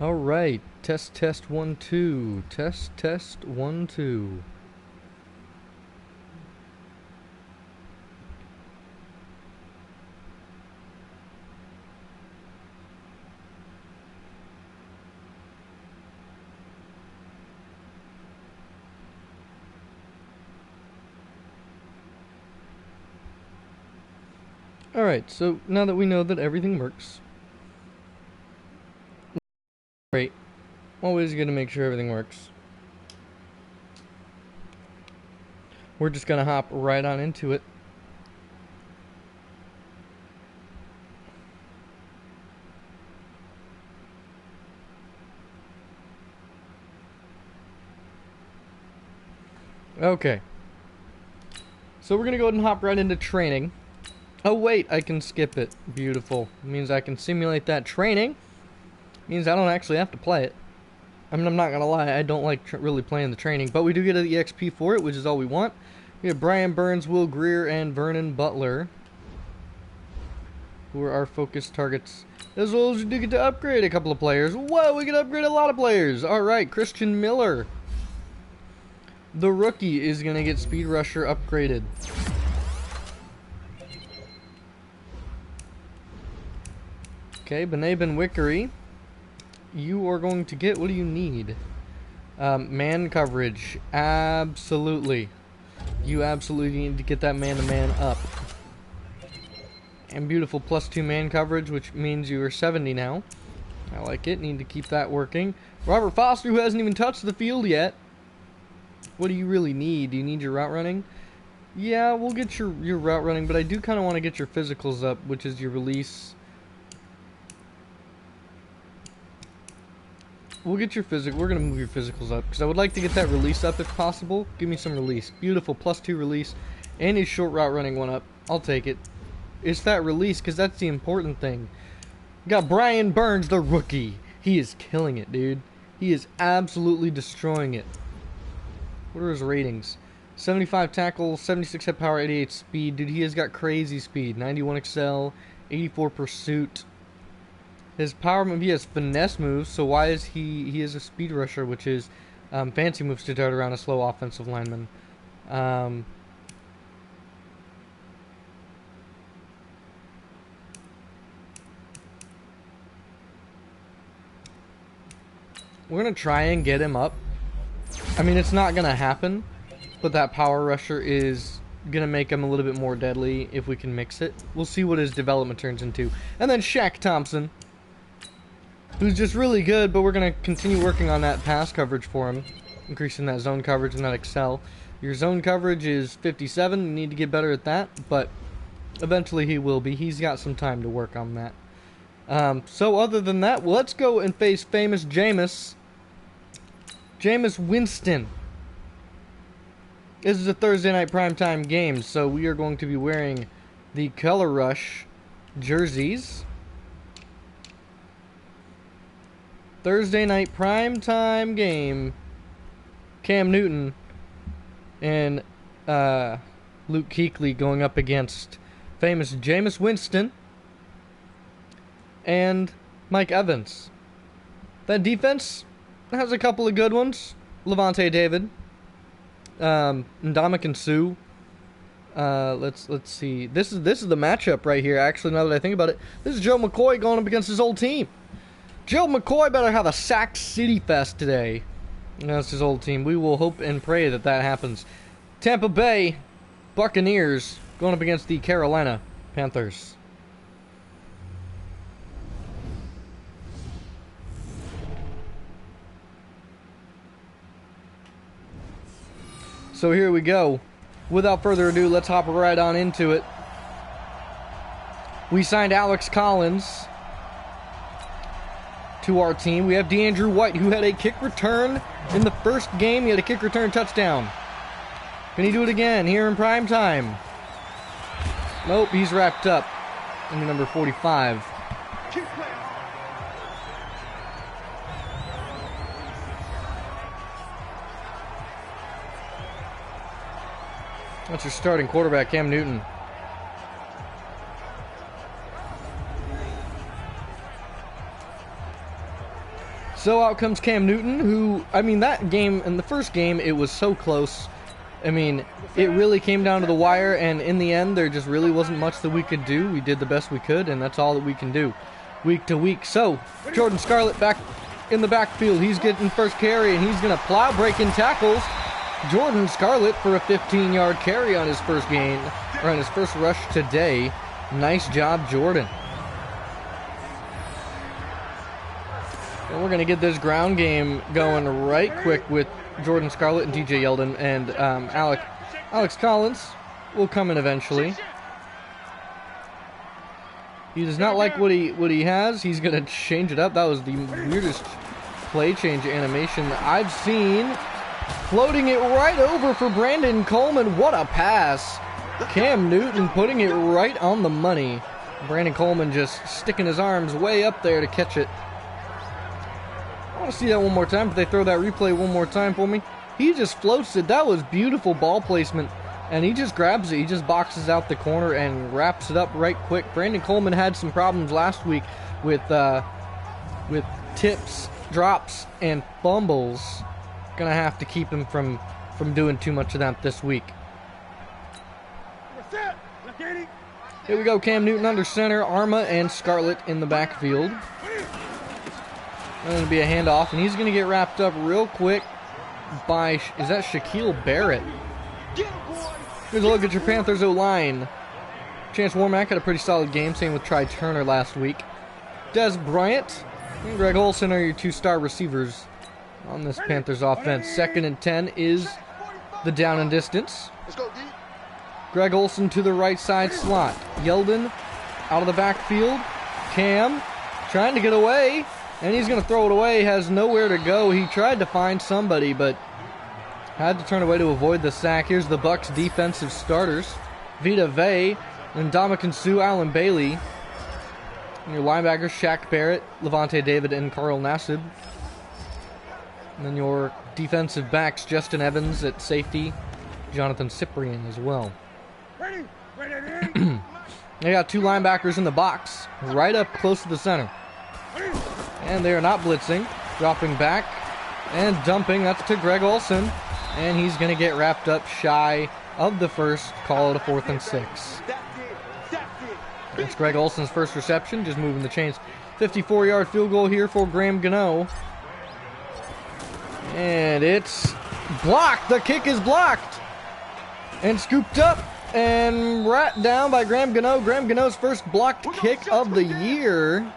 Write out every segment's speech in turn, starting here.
All right, test 1 2, test 1 2. All right, so now that we know that everything works, great. Always good to make sure everything works. We're just gonna hop right on into it. Okay. So we're gonna go ahead and hop right into training. Oh wait, I can skip it. Beautiful. Means I can simulate that training. Means I don't actually have to play it. I mean, I'm not gonna lie, I don't like really playing the training, but we do get an EXP for it, which is all we want. We have Brian Burns, Will Greer, and Vernon Butler, who are our focus targets. As well as we do get to upgrade a couple of players. Whoa, we can upgrade a lot of players. Alright, Christian Miller, the rookie, is gonna get Speed Rusher upgraded. Okay, Benabin Wickery, you are going to get, what do you need? Man coverage. Absolutely. You absolutely need to get that man-to-man up. And beautiful +2 man coverage, which means you are 70 now. I like it. Need to keep that working. Robert Foster, who hasn't even touched the field yet. What do you really need? Do you need your route running? Yeah, we'll get your route running, but I do kind of want to get your physicals up, which is your release. We'll get your physical. We're going to move your physicals up, because I would like to get that release up if possible. Give me some release. Beautiful +2 release. And his short route running one up. I'll take it. It's that release, because that's the important thing. We got Brian Burns, the rookie. He is killing it, dude. He is absolutely destroying it. What are his ratings? 75 tackle, 76 head power, 88 speed. Dude, he has got crazy speed. 91 excel, 84 pursuit. His power move, he has finesse moves, so why is he is a speed rusher, which is fancy moves to dart around a slow offensive lineman. We're going to try and get him up. I mean, it's not going to happen, but that power rusher is going to make him a little bit more deadly if we can mix it. We'll see what his development turns into. And then Shaq Thompson, who's just really good, but we're going to continue working on that pass coverage for him, increasing that zone coverage and that excel. Your zone coverage is 57. You need to get better at that, but eventually he will be. He's got some time to work on that. So other than that, let's go and face famous Jameis. Jameis Winston. This is a Thursday night primetime game, so we are going to be wearing the Color Rush jerseys. Thursday night primetime game. Cam Newton and Luke Kuechly going up against famous Jameis Winston and Mike Evans. That defense has a couple of good ones. Levante David, Ndamukong Suh. Let's see. This is the matchup right here. Actually, now that I think about it, this is Joe McCoy going up against his old team. Joe McCoy better have a Sack City Fest today. That's his old team. We will hope and pray that that happens. Tampa Bay Buccaneers going up against the Carolina Panthers. So here we go. Without further ado, let's hop right on into it. We signed Alex Collins to our team. We have DeAndrew White, who had a kick return in the first game. He had a kick return touchdown. Can he do it again here in prime time? Nope, he's wrapped up in number 45. That's your starting quarterback, Cam Newton. So out comes Cam Newton, who, I mean, that game, in the first game, it was so close. I mean, it really came down to the wire, and in the end, there just really wasn't much that we could do. We did the best we could, and that's all that we can do week to week. So, Jordan Scarlett back in the backfield. He's getting first carry, and he's going to plow breaking tackles. Jordan Scarlett for a 15-yard carry on his first game, or on his first rush today. Nice job, Jordan. And we're going to get this ground game going right quick with Jordan Scarlett and TJ Yeldon, and Alex Collins will come in eventually. He does not like what he has. He's going to change it up. That was the weirdest play change animation I've seen. Floating it right over for Brandon Coleman. What a pass. Cam Newton putting it right on the money. Brandon Coleman just sticking his arms way up there to catch it. I want to see that one more time. If they throw that replay one more time for me. He just floats it. That was beautiful ball placement. And he just grabs it. He just boxes out the corner and wraps it up right quick. Brandon Coleman had some problems last week with tips, drops, and fumbles. Gonna have to keep him from doing too much of that this week. Here we go. Cam Newton under center. Arma and Scarlett in the backfield. Going to be a handoff, and he's going to get wrapped up real quick by, is that Shaquille Barrett? Here's a look at your Panthers O-line. Chance Warmack had a pretty solid game, same with Try Turner last week. Des Bryant and Greg Olsen are your two-star receivers on this Panthers offense. 2nd and 10 is the down and distance. Greg Olsen to the right side slot. Yeldon out of the backfield. Cam trying to get away. And he's going to throw it away, has nowhere to go. He tried to find somebody, but had to turn away to avoid the sack. Here's the Bucs defensive starters. Vita Vea, and Ndamukong Suh, Alan Bailey. And your linebackers, Shaq Barrett, Levante David, and Carl Nassib. And then your defensive backs, Justin Evans at safety, Jonathan Cyprian as well. They got two linebackers in the box, right up close to the center. And they are not blitzing. Dropping back and dumping. That's to Greg Olsen. And he's going to get wrapped up shy of the first. Call it a 4th and 6. That's Greg Olsen's first reception. Just moving the chains. 54-yard field goal here for Graham Gano. And it's blocked. The kick is blocked. And scooped up. And right down by Graham Gano. Graham Gano's first blocked kick of the year.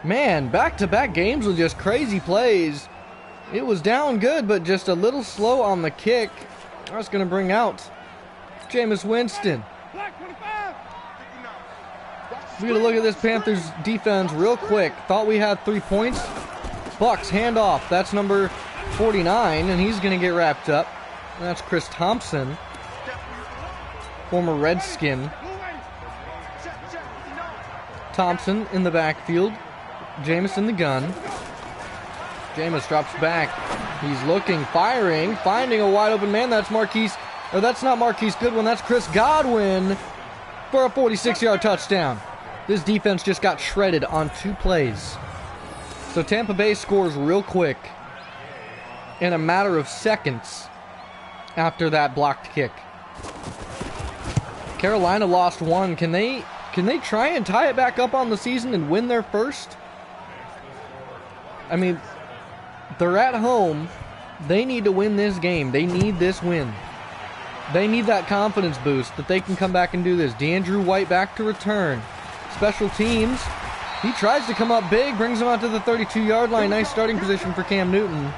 Man, back-to-back games with just crazy plays. It was down good, but just a little slow on the kick. That's going to bring out Jameis Winston. We're going to look at this Panthers defense real quick. Thought we had 3 points. Bucs handoff. That's number 49, and he's going to get wrapped up. And that's Chris Thompson, former Redskin. Thompson in the backfield. Jameis in the gun. Jameis drops back. He's looking, firing, finding a wide open man. That's that's not Marquise Goodwin. That's Chris Godwin for a 46-yard touchdown. This defense just got shredded on 2 plays. So Tampa Bay scores real quick in a matter of seconds after that blocked kick. Carolina lost 1. Can they try and tie it back up on the season and win their first? I mean, they're at home. They need to win this game. They need this win. They need that confidence boost that they can come back and do this. DeAndrew White back to return. Special teams. He tries to come up big, brings him out to the 32-yard line. Nice starting position for Cam Newton.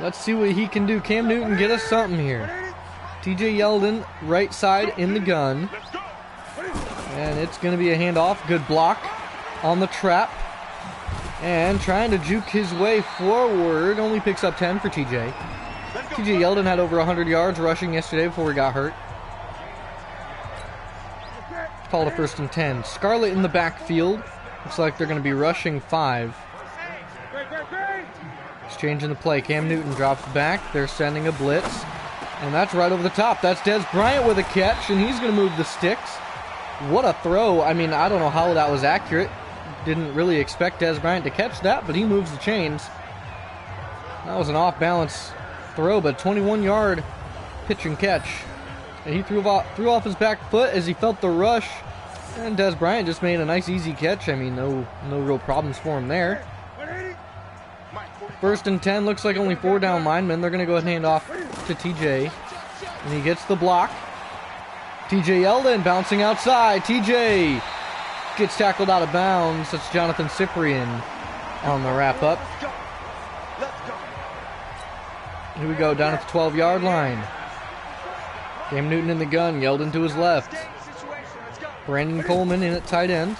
Let's see what he can do. Cam Newton, get us something here. TJ Yeldon, right side in the gun. And it's going to be a handoff. Good block on the trap. And trying to juke his way forward. Only picks up 10 for TJ. TJ Yeldon had over 100 yards rushing yesterday before he got hurt. Called a 1st and 10. Scarlett in the backfield. Looks like they're going to be rushing 5. He's changing the play. Cam Newton drops back. They're sending a blitz. And that's right over the top. That's Des Bryant with a catch, and he's going to move the sticks. What a throw. I mean, I don't know how that was accurate. Didn't really expect Des Bryant to catch that, but he moves the chains. That was an off-balance throw, but 21-yard pitch and catch. And he threw off his back foot as he felt the rush. And Des Bryant just made a nice, easy catch. I mean, no real problems for him there. 1st and 10, looks like only 4 down linemen. They're going to go ahead and hand off to TJ. And he gets the block. TJ Yeldon bouncing outside. TJ gets tackled out of bounds. That's Jonathan Cyprian on the wrap-up. Here we go, down at the 12-yard line. Cam Newton in the gun, Yeldon to his left. Brandon Coleman in at tight end.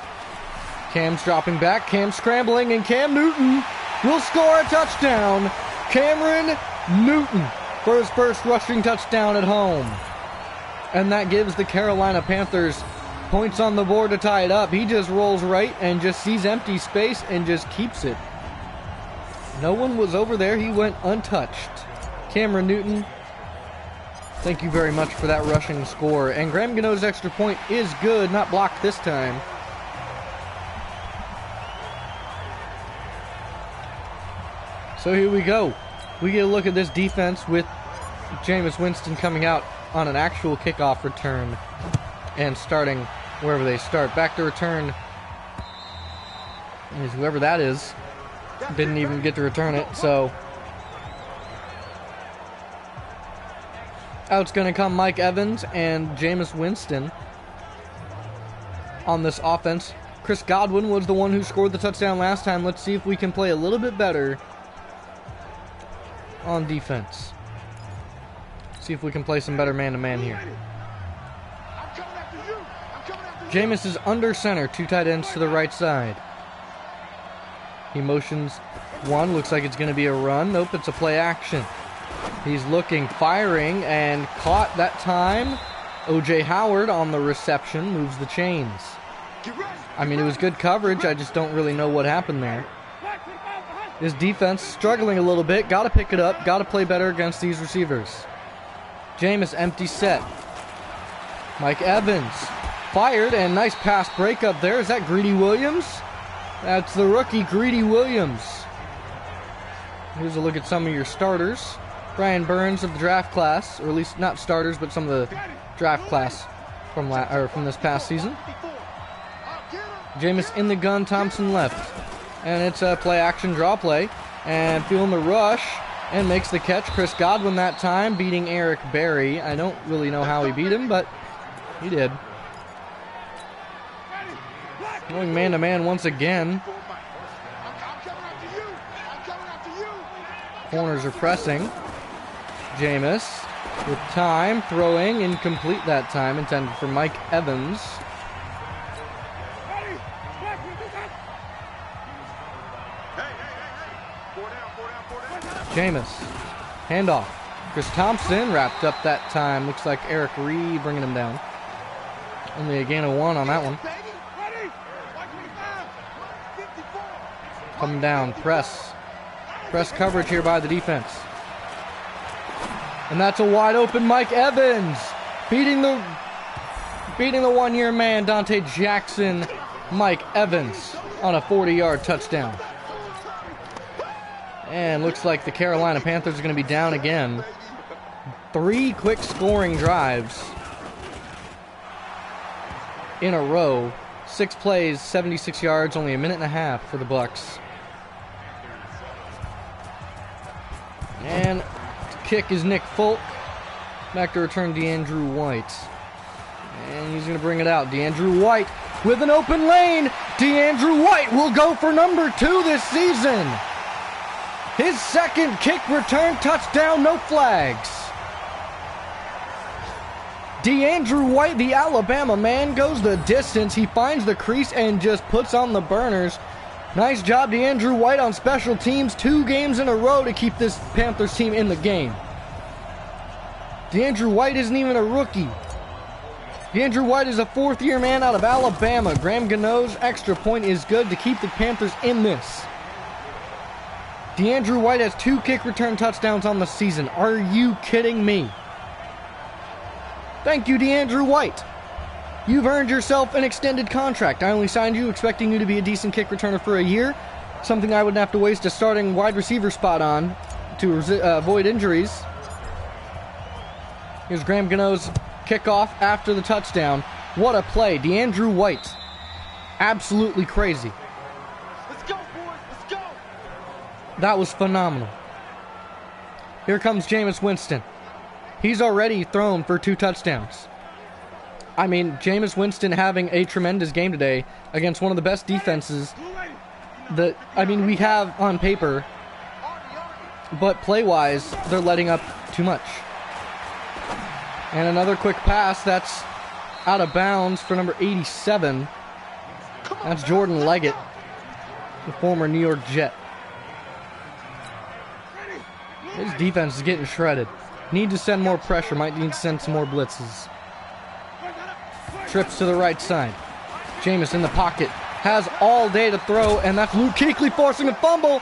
Cam's dropping back, Cam scrambling, and Cam Newton will score a touchdown. Cameron Newton for his first rushing touchdown at home. And that gives the Carolina Panthers points on the board to tie it up. He just rolls right and just sees empty space and just keeps it. No one was over there. He went untouched. Cameron Newton, thank you very much for that rushing score. And Graham Gano's extra point is good, not blocked this time. So here we go. We get a look at this defense with Jameis Winston coming out on an actual kickoff return and starting wherever they start. Back to return is whoever that is. Didn't even get to return it, so out's going to come Mike Evans and Jameis Winston on this offense. Chris Godwin was the one who scored the touchdown last time. Let's see if we can play a little bit better on defense. See if we can play some better man-to-man here. Jameis is under center, 2 tight ends to the right side. He motions one, looks like it's going to be a run. Nope, it's a play action. He's looking, firing, and caught that time. O.J. Howard on the reception moves the chains. I mean, it was good coverage. I just don't really know what happened there. His defense struggling a little bit. Got to pick it up. Got to play better against these receivers. Jameis empty set. Mike Evans fired, and nice pass breakup there. Is that Greedy Williams? That's the rookie, Greedy Williams. Here's a look at some of your starters. Brian Burns of the draft class, or at least not starters, but some of the draft class from this past season. Jameis in the gun, Thompson left. And it's a play action draw play. And feeling the rush, and makes the catch. Chris Godwin that time, beating Eric Berry. I don't really know how he beat him, but he did. Going man-to-man once again. Corners are pressing. Jameis with time, throwing, incomplete that time, intended for Mike Evans. Jameis, handoff. Chris Thompson wrapped up that time. Looks like Eric Reed bringing him down. Only a gain of 1 on that one. Coming down, press coverage here by the defense. And that's a wide open Mike Evans. Beating the one-year man, Dante Jackson. Mike Evans on a 40-yard touchdown. And looks like the Carolina Panthers are going to be down again. 3 quick scoring drives in a row. 6 plays, 76 yards, only a minute and a half for the Bucs. And the kick is Nick Folk. Back to return DeAndrew White. And he's going to bring it out. DeAndrew White with an open lane. DeAndrew White will go for number 2 this season. His second kick return touchdown, no flags. DeAndrew White, the Alabama man, goes the distance. He finds the crease and just puts on the burners. Nice job, DeAndrew White, on special teams. 2 games in a row to keep this Panthers team in the game. DeAndrew White isn't even a rookie. DeAndrew White is a 4th-year man out of Alabama. Graham Gano's extra point is good to keep the Panthers in this. DeAndrew White has 2 kick return touchdowns on the season. Are you kidding me? Thank you, DeAndrew White. You've earned yourself an extended contract. I only signed you expecting you to be a decent kick returner for a year, something I wouldn't have to waste a starting wide receiver spot on to avoid injuries. Here's Graham Gano's kickoff after the touchdown. What a play. DeAndrew White. Absolutely crazy. Let's go, boys. Let's go. That was phenomenal. Here comes Jameis Winston. He's already thrown for 2 touchdowns. I mean, Jameis Winston having a tremendous game today against one of the best defenses that, we have on paper. But play-wise, they're letting up too much. And another quick pass that's out of bounds for number 87. That's Jordan Leggett, the former New York Jet. His defense is getting shredded. Need to send more pressure. Might need to send some more blitzes. Trips to the right side. Jameis in the pocket. Has all day to throw, and that's Luke Kuechly forcing a fumble.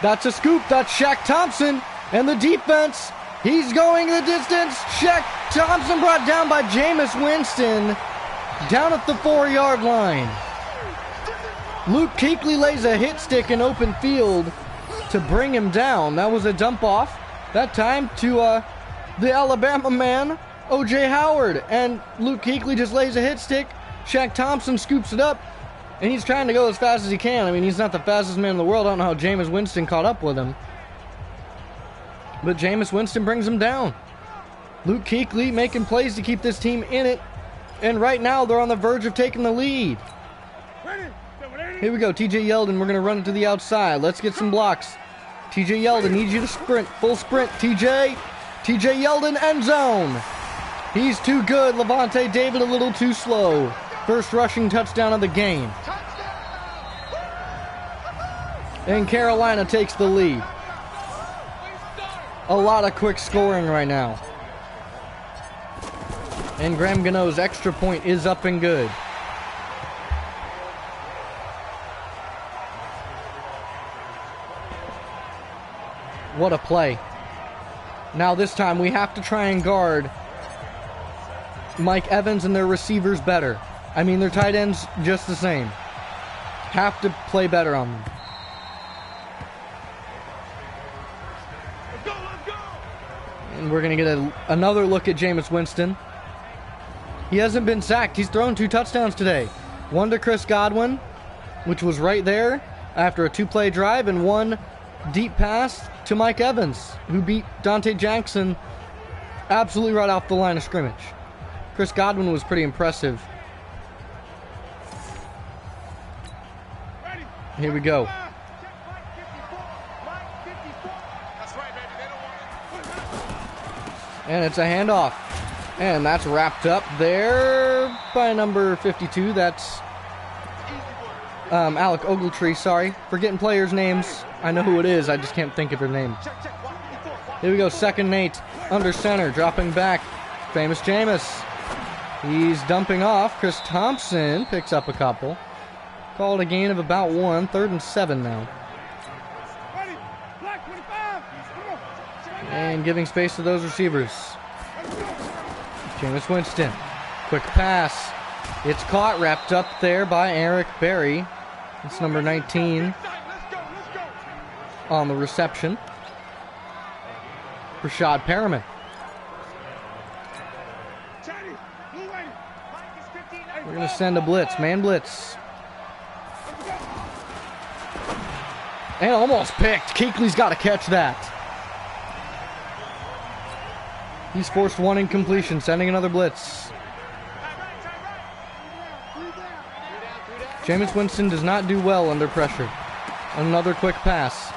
That's a scoop. That's Shaq Thompson. And the defense, he's going the distance. Shaq Thompson brought down by Jameis Winston. Down at the 4-yard line. Luke Kuechly lays a hit stick in open field to bring him down. That was a dump off. That time to the Alabama man, O.J. Howard. And Luke Kuechly just lays a hit stick. Shaq Thompson scoops it up. And he's trying to go as fast as he can. I mean, he's not the fastest man in the world. I don't know how Jameis Winston caught up with him. But Jameis Winston brings him down. Luke Kuechly making plays to keep this team in it. And right now, they're on the verge of taking the lead. Here we go, TJ Yeldon. We're going to run it to the outside. Let's get some blocks. TJ Yeldon needs you to sprint. Full sprint, TJ. TJ Yeldon, end zone. He's too good. Levante David a little too slow. First rushing touchdown of the game. And Carolina takes the lead. A lot of quick scoring right now. And Graham Gano's extra point is up and good. What a play. Now this time we have to try and guard Mike Evans and their receivers better. I mean, their tight ends just the same. Have to play better on them. Let's go, let's go. And we're going to get another look at Jameis Winston. He hasn't been sacked. He's thrown 2 touchdowns today. One to Chris Godwin, which was right there after a 2-play drive, and one deep pass to Mike Evans, who beat Dante Jackson absolutely right off the line of scrimmage. Chris Godwin was pretty impressive. Here we go. And it's a handoff. And that's wrapped up there by number 52. That's Alec Ogletree, sorry. Forgetting players' names. I know who it is, I just can't think of her name. Here we go, 2nd and 8. Under center, dropping back. Famous Jameis. He's dumping off. Chris Thompson picks up a couple. Called a gain of about 1. 3rd and 7 now. And giving space to those receivers. Jameis Winston. Quick pass. It's caught, wrapped up there by Eric Berry. It's number 19 on the reception. Rashad Perriman. We're going to send a blitz. Man blitz. And almost picked. Kuechly's got to catch that. He's forced one incompletion. Sending another blitz. Jameis Winston does not do well under pressure. Another quick pass.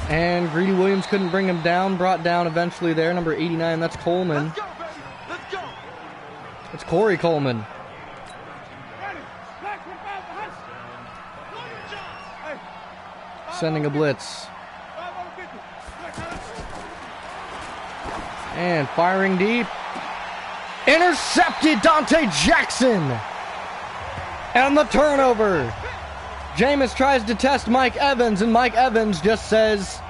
And Greedy Williams couldn't bring him down. Brought down eventually there. Number 89, that's Coleman. Let's go, baby. Let's go. It's Corey Coleman. Sending a blitz. And firing deep. Intercepted Dante Jackson. And the turnover. Jameis tries to test Mike Evans, and Mike Evans just says,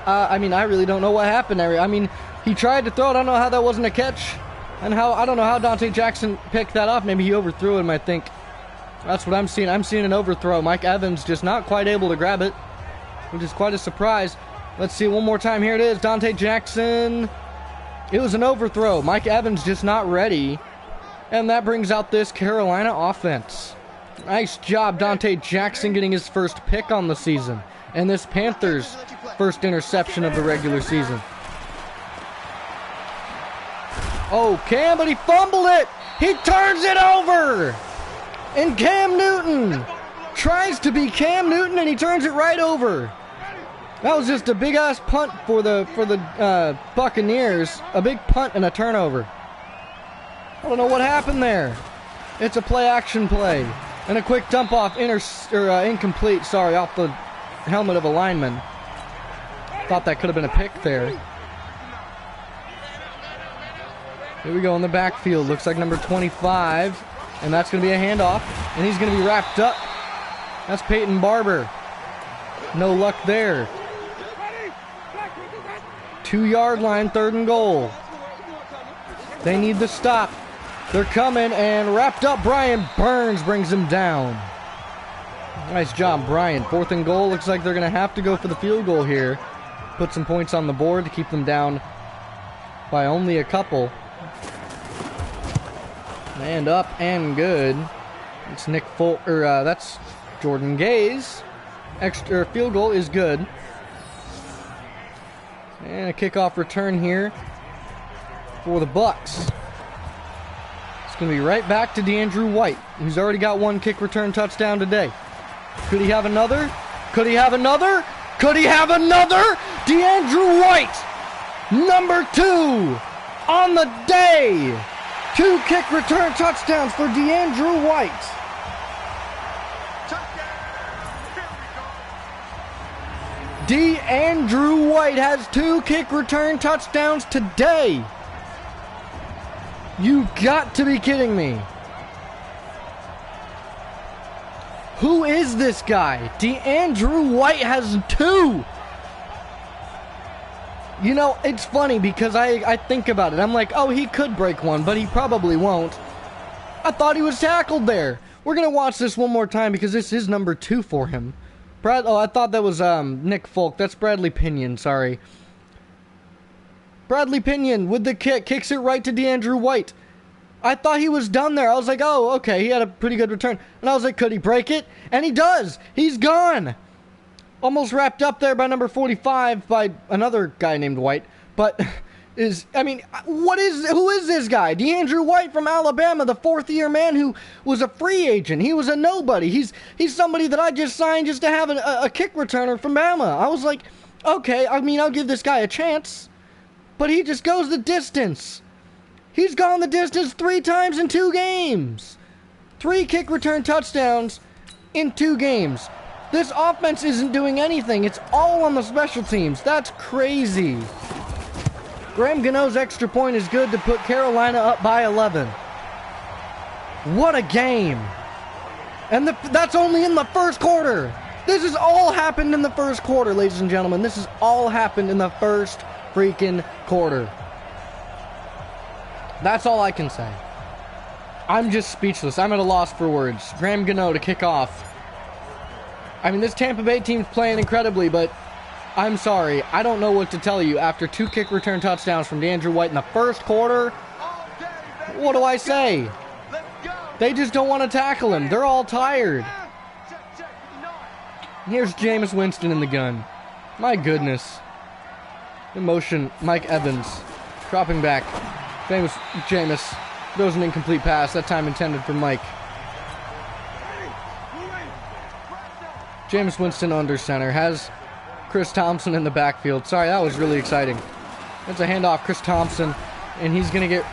I really don't know what happened there. I mean, he tried to throw it. I don't know how that wasn't a catch. And I don't know how Dante Jackson picked that off. Maybe he overthrew him, I think. That's what I'm seeing. I'm seeing an overthrow. Mike Evans just not quite able to grab it, which is quite a surprise. Let's see one more time. Here it is. Dante Jackson. It was an overthrow. Mike Evans just not ready. And that brings out this Carolina offense. Nice job, Dante Jackson, getting his first pick on the season. And this Panthers' first interception of the regular season. Oh, Cam, but he fumbled it. He turns it over. And Cam Newton tries to be Cam Newton, and he turns it right over. That was just a big-ass punt for the Buccaneers. A big punt and a turnover. I don't know what happened there. It's a play-action play. And a quick dump-off, incomplete, sorry, off the helmet of a lineman. Thought that could have been a pick there. Here we go in the backfield. Looks like number 25. And that's going to be a handoff. And he's going to be wrapped up. That's Peyton Barber. No luck there. 2-yard line, 3rd and goal. They need the stop. They're coming, and wrapped up. Brian Burns brings him down. Nice job, Brian. 4th and goal. Looks like they're going to have to go for the field goal here. Put some points on the board to keep them down by only a couple. And up and good. It's that's Jordan Gaze. Extra field goal is good. And a kickoff return here for the Bucks. It's going to be right back to DeAndrew White, who's already got 1 kick return touchdown today. Could he have another? Could he have another? Could he have another? DeAndrew White, number 2 on the day. 2 kick return touchdowns for DeAndrew White. DeAndrew White has 2 kick return touchdowns today. You got to be kidding me. Who is this guy? DeAndrew White has 2. You know, it's funny because I think about it. I'm like, oh, he could break one, but he probably won't. I thought he was tackled there. We're going to watch this one more time because this is number 2 for him. I thought that was Nick Folk. That's Bradley Pinion, sorry. Bradley Pinion with the kick. Kicks it right to DeAndrew White. I thought he was done there. I was like, oh, okay, he had a pretty good return. And I was like, could he break it? And he does. He's gone. Almost wrapped up there by number 45 by another guy named White. But who is this guy? DeAndrew White from Alabama, the 4th-year man who was a free agent. He was a nobody. He's somebody that I just signed just to have a kick returner from Bama. I was like, okay, I mean, I'll give this guy a chance. But he just goes the distance. He's gone the distance 3 times in 2 games. 3 kick return touchdowns in 2 games. This offense isn't doing anything. It's all on the special teams. That's crazy. Graham Gano's extra point is good to put Carolina up by 11. What a game. And that's only in the first quarter. This has all happened in the first quarter, ladies and gentlemen. This has all happened in the first freaking quarter. That's all I can say. I'm just speechless. I'm at a loss for words. Graham Gano to kick off. I mean, this Tampa Bay team's playing incredibly, but I'm sorry. I don't know what to tell you. After 2 kick return touchdowns from DeAndrew White in the first quarter, what do I say? They just don't want to tackle him. They're all tired. Here's Jameis Winston in the gun. My goodness. In motion, Mike Evans. Dropping back. Jameis throws an incomplete pass. That time intended for Mike. Jameis Winston under center. Has Chris Thompson in the backfield. Sorry, that was really exciting. That's a handoff, Chris Thompson. And he's going to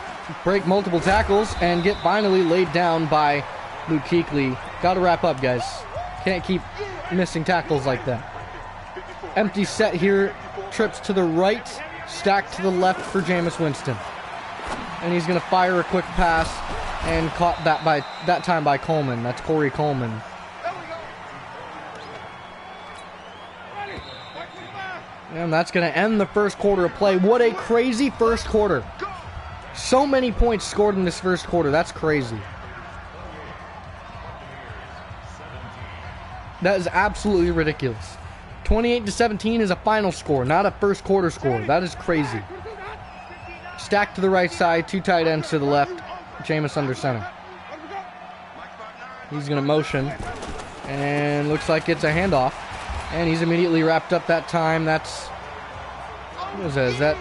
break multiple tackles and get finally laid down by Luke Kuechly. Got to wrap up, guys. Can't keep missing tackles like that. Empty set here. Trips to the right. Stacked to the left for Jameis Winston. And he's going to fire a quick pass. And caught that time by Coleman. That's Corey Coleman. And that's going to end the first quarter of play. What a crazy first quarter. So many points scored in this first quarter. That's crazy. That is absolutely ridiculous. 28-17 is a final score, not a first quarter score. That is crazy. Stacked to the right side, 2 tight ends to the left. Jameis under center. He's going to motion. And looks like it's a handoff. And he's immediately wrapped up that time. That's... What was that?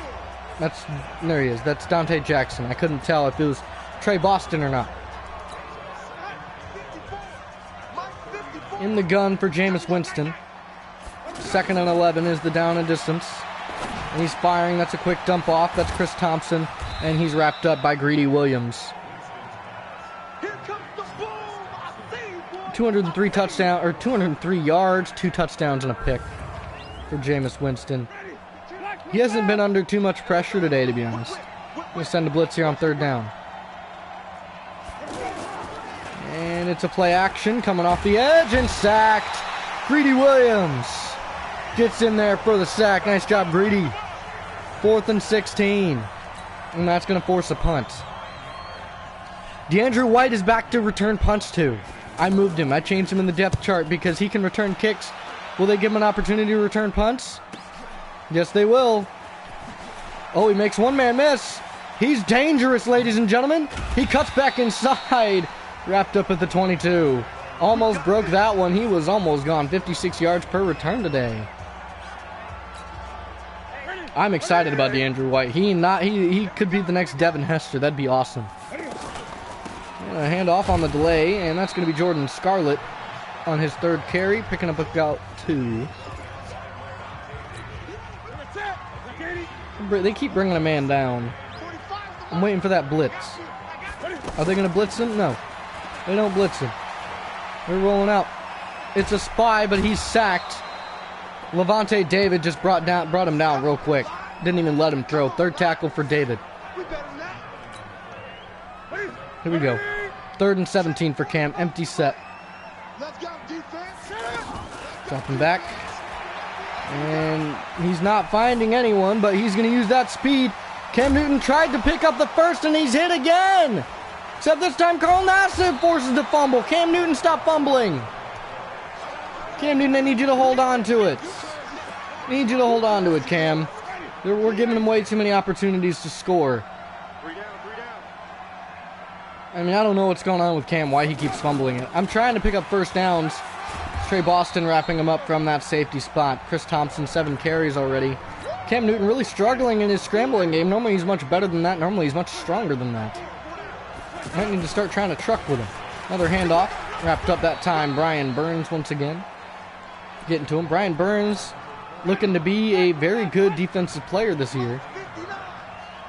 That's... There he is. That's Dante Jackson. I couldn't tell if it was Trey Boston or not. In the gun for Jameis Winston. 2nd and 11 is the down and distance. And he's firing. That's a quick dump off. That's Chris Thompson. And he's wrapped up by Greedy Williams. 203 touchdown, or 203 yards, 2 touchdowns and a pick for Jameis Winston. He hasn't been under too much pressure today, to be honest. We'll send a blitz here on 3rd down. And it's a play action coming off the edge and sacked. Greedy Williams gets in there for the sack. Nice job, Greedy. 4th and 16. And that's going to force a punt. DeAndre White is back to return punts too. I moved him. I changed him in the depth chart because he can return kicks. Will they give him an opportunity to return punts? Yes, they will. Oh, he makes one man miss. He's dangerous, ladies and gentlemen. He cuts back inside. Wrapped up at the 22. Almost broke that one. He was almost gone. 56 yards per return today. I'm excited about DeAndre White. He could be the next Devin Hester. That'd be awesome. And a handoff on the delay, and that's going to be Jordan Scarlett on his 3rd carry, picking up about 2. They keep bringing a man down. I'm waiting for that blitz. Are they going to blitz him? No. They don't blitz him. They're rolling out. It's a spy, but he's sacked. Levante David just brought him down real quick. Didn't even let him throw. 3rd tackle for David. Here we go. 3rd and 17 for Cam. Empty set. Dropping back. And he's not finding anyone, but he's going to use that speed. Cam Newton tried to pick up the first, and he's hit again. Except this time, Carl Nassib forces the fumble. Cam Newton, stop fumbling. Cam Newton, I need you to hold on to it. I need you to hold on to it, Cam. We're giving him way too many opportunities to score. I mean, I don't know what's going on with Cam, why he keeps fumbling it. I'm trying to pick up first downs. Trey Boston wrapping him up from that safety spot. Chris Thompson, 7 carries already. Cam Newton really struggling in his scrambling game. Normally he's much better than that. Normally he's much stronger than that. Might need to start trying to truck with him. Another handoff. Wrapped up that time. Brian Burns once again. Getting to him. Brian Burns looking to be a very good defensive player this year.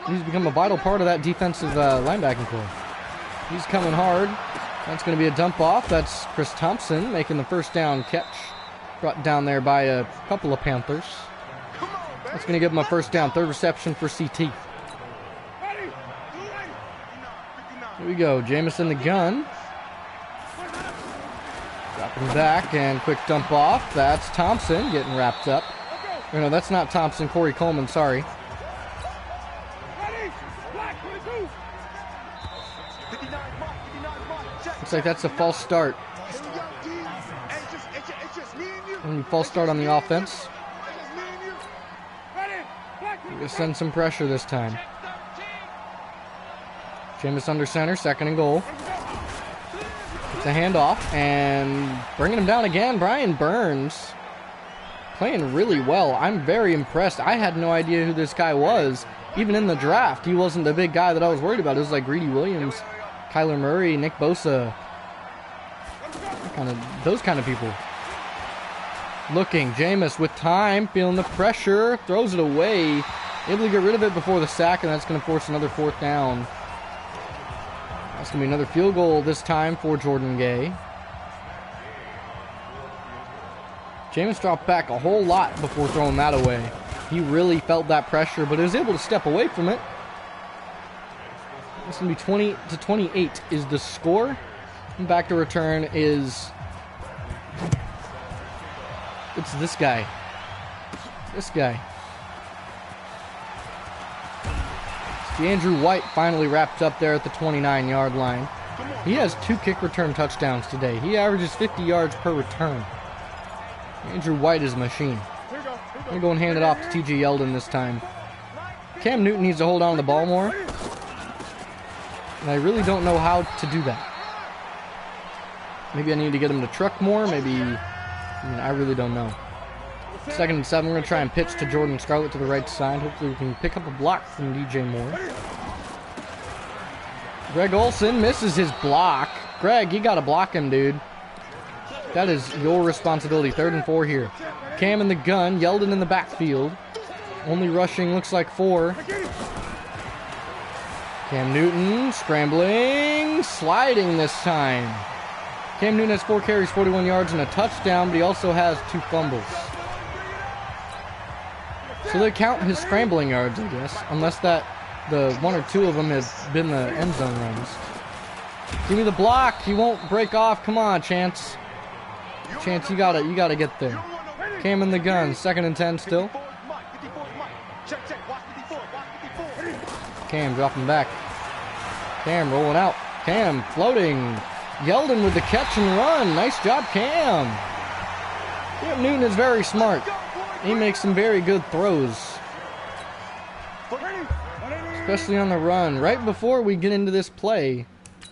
He's become a vital part of that defensive linebacking core. He's coming hard. That's going to be a dump off. That's Chris Thompson making the first down catch. Brought down there by a couple of Panthers. That's going to give him a first down. 3rd reception for CT. Here we go. Jameis in the gun. Dropping back and quick dump off. That's Thompson getting wrapped up. Or no, that's not Thompson. Corey Coleman, sorry. Looks like that's a false start. And false start on the offense. We're going to send some pressure this time. Jameis under center, 2nd and goal. It's a handoff, and bringing him down again, Brian Burns. Playing really well. I'm very impressed. I had no idea who this guy was. Even in the draft, he wasn't the big guy that I was worried about. It was like Greedy Williams, Kyler Murray, Nick Bosa. Those kind of people. Looking, Jameis with time, feeling the pressure, throws it away. Able to get rid of it before the sack, and that's going to force another 4th down. That's going to be another field goal this time for Jordan Gay. Jameis dropped back a whole lot before throwing that away. He really felt that pressure, but he was able to step away from it. It's going to be 20-28 is the score. And back to return is... It's this guy. This guy. Andrew White finally wrapped up there at the 29-yard line. He has 2 kick return touchdowns today. He averages 50 yards per return. Andrew White is a machine. I'm going to go and hand it off to T.J. Yeldon this time. Cam Newton needs to hold on to the ball more. And I really don't know how to do that. Maybe I need to get him to truck more. I really don't know. 2nd and 7. We're going to try and pitch to Jordan Scarlett to the right side. Hopefully we can pick up a block from DJ Moore. Greg Olsen misses his block. Greg, you got to block him, dude. That is your responsibility. 3rd and 4 here. Cam in the gun. Yeldon in the backfield. Only rushing looks like 4. Cam Newton scrambling. Sliding this time. Cam Newton has 4 carries, 41 yards, and a touchdown, but he also has 2 fumbles. So they count his scrambling yards, I guess, unless the 1 or 2 of them have been the end zone runs. Give me the block. He won't break off. Come on, Chance. Chance, you gotta get there. Cam in the gun. 2nd and 10 still. Cam dropping back. Cam rolling out. Cam floating. Yeldon with the catch and run. Nice job, Cam. Cam Newton is very smart. He makes some very good throws. Especially on the run. Right before we get into this play,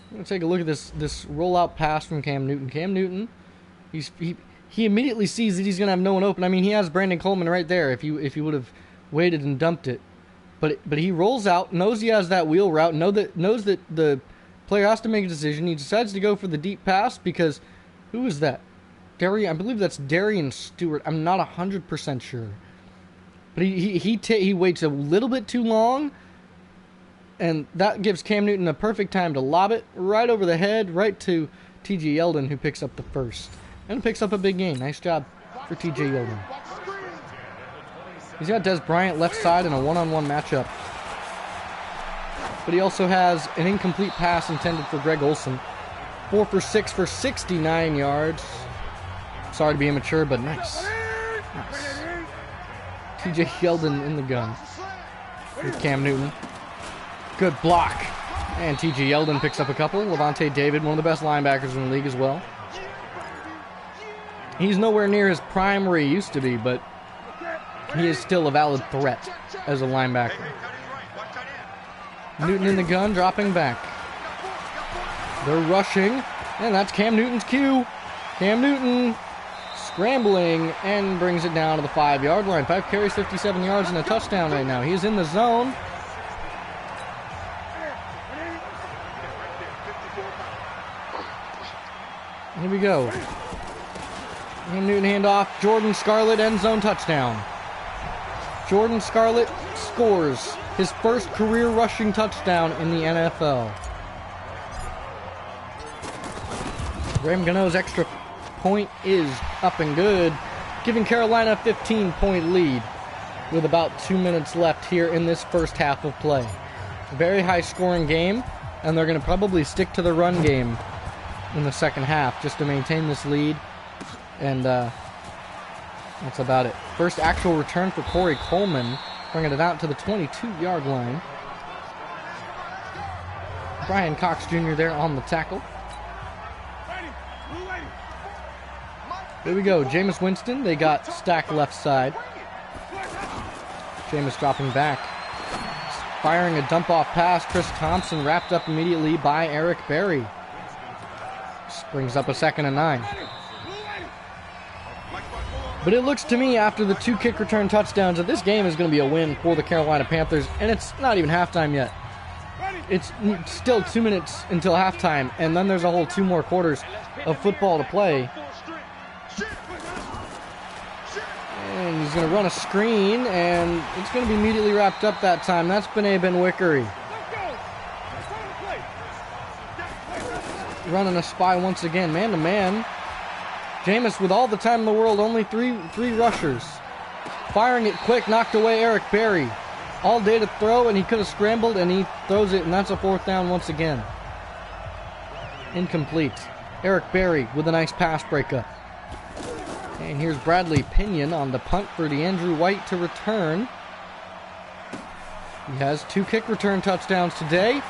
I'm going to take a look at this rollout pass from Cam Newton. Cam Newton, he immediately sees that he's going to have no one open. I mean, he has Brandon Coleman right there if he would have waited and dumped it. But he rolls out, knows he has that wheel route, knows that the player has to make a decision. He decides to go for the deep pass because who is that? I believe that's Darian Stewart. I'm not 100% sure. But he waits a little bit too long, and that gives Cam Newton a perfect time to lob it right over the head, right to T.J. Yeldon, who picks up the first. And picks up a big gain. Nice job for T.J. Yeldon. He's got Des Bryant left side in a one-on-one matchup. But he also has an incomplete pass intended for Greg Olsen. 4 for 6 for 69 yards. Sorry to be immature, but nice. T.J. Yeldon in the gun with Cam Newton. Good block. And T.J. Yeldon picks up a couple. Levante David, one of the best linebackers in the league as well. He's nowhere near his prime where he used to be, but he is still a valid threat as a linebacker. Newton in the gun, dropping back. They're rushing, and that's Cam Newton's cue. Cam Newton scrambling and brings it down to the 5-yard line. 5 carries, 57 yards, and a touchdown right now. He's in the zone. Here we go. Cam Newton handoff. Jordan Scarlett, end zone touchdown. Jordan Scarlett scores his first career rushing touchdown in the NFL. Graham Gano's extra point is up and good, giving Carolina a 15-point lead with about 2 minutes left here in this first half of play. A very high-scoring game, and they're going to probably stick to the run game in the second half just to maintain this lead, and that's about it. First actual return for Corey Coleman, bringing it out to the 22-yard line. Brian Cox Jr. there on the tackle. Here we go. Jameis Winston. They got stacked left side. Jameis dropping back. Firing a dump-off pass. Chris Thompson wrapped up immediately by Eric Berry. This brings up a 2nd and 9. But it looks to me, after the 2 kick return touchdowns, that this game is going to be a win for the Carolina Panthers, and it's not even halftime yet. It's still 2 minutes until halftime, and then there's a whole 2 more quarters of football to play. And he's going to run a screen, and it's going to be immediately wrapped up that time. That's Bené Benwickery. Running a spy once again, man-to-man. Jameis with all the time in the world, only three rushers. Firing it quick, knocked away Eric Berry. All day to throw, and he could have scrambled, and he throws it, and that's a 4th down once again. Incomplete. Eric Berry with a nice pass breakup. And here's Bradley Pinion on the punt for DeAndrew White to return. He has 2 kick return touchdowns today.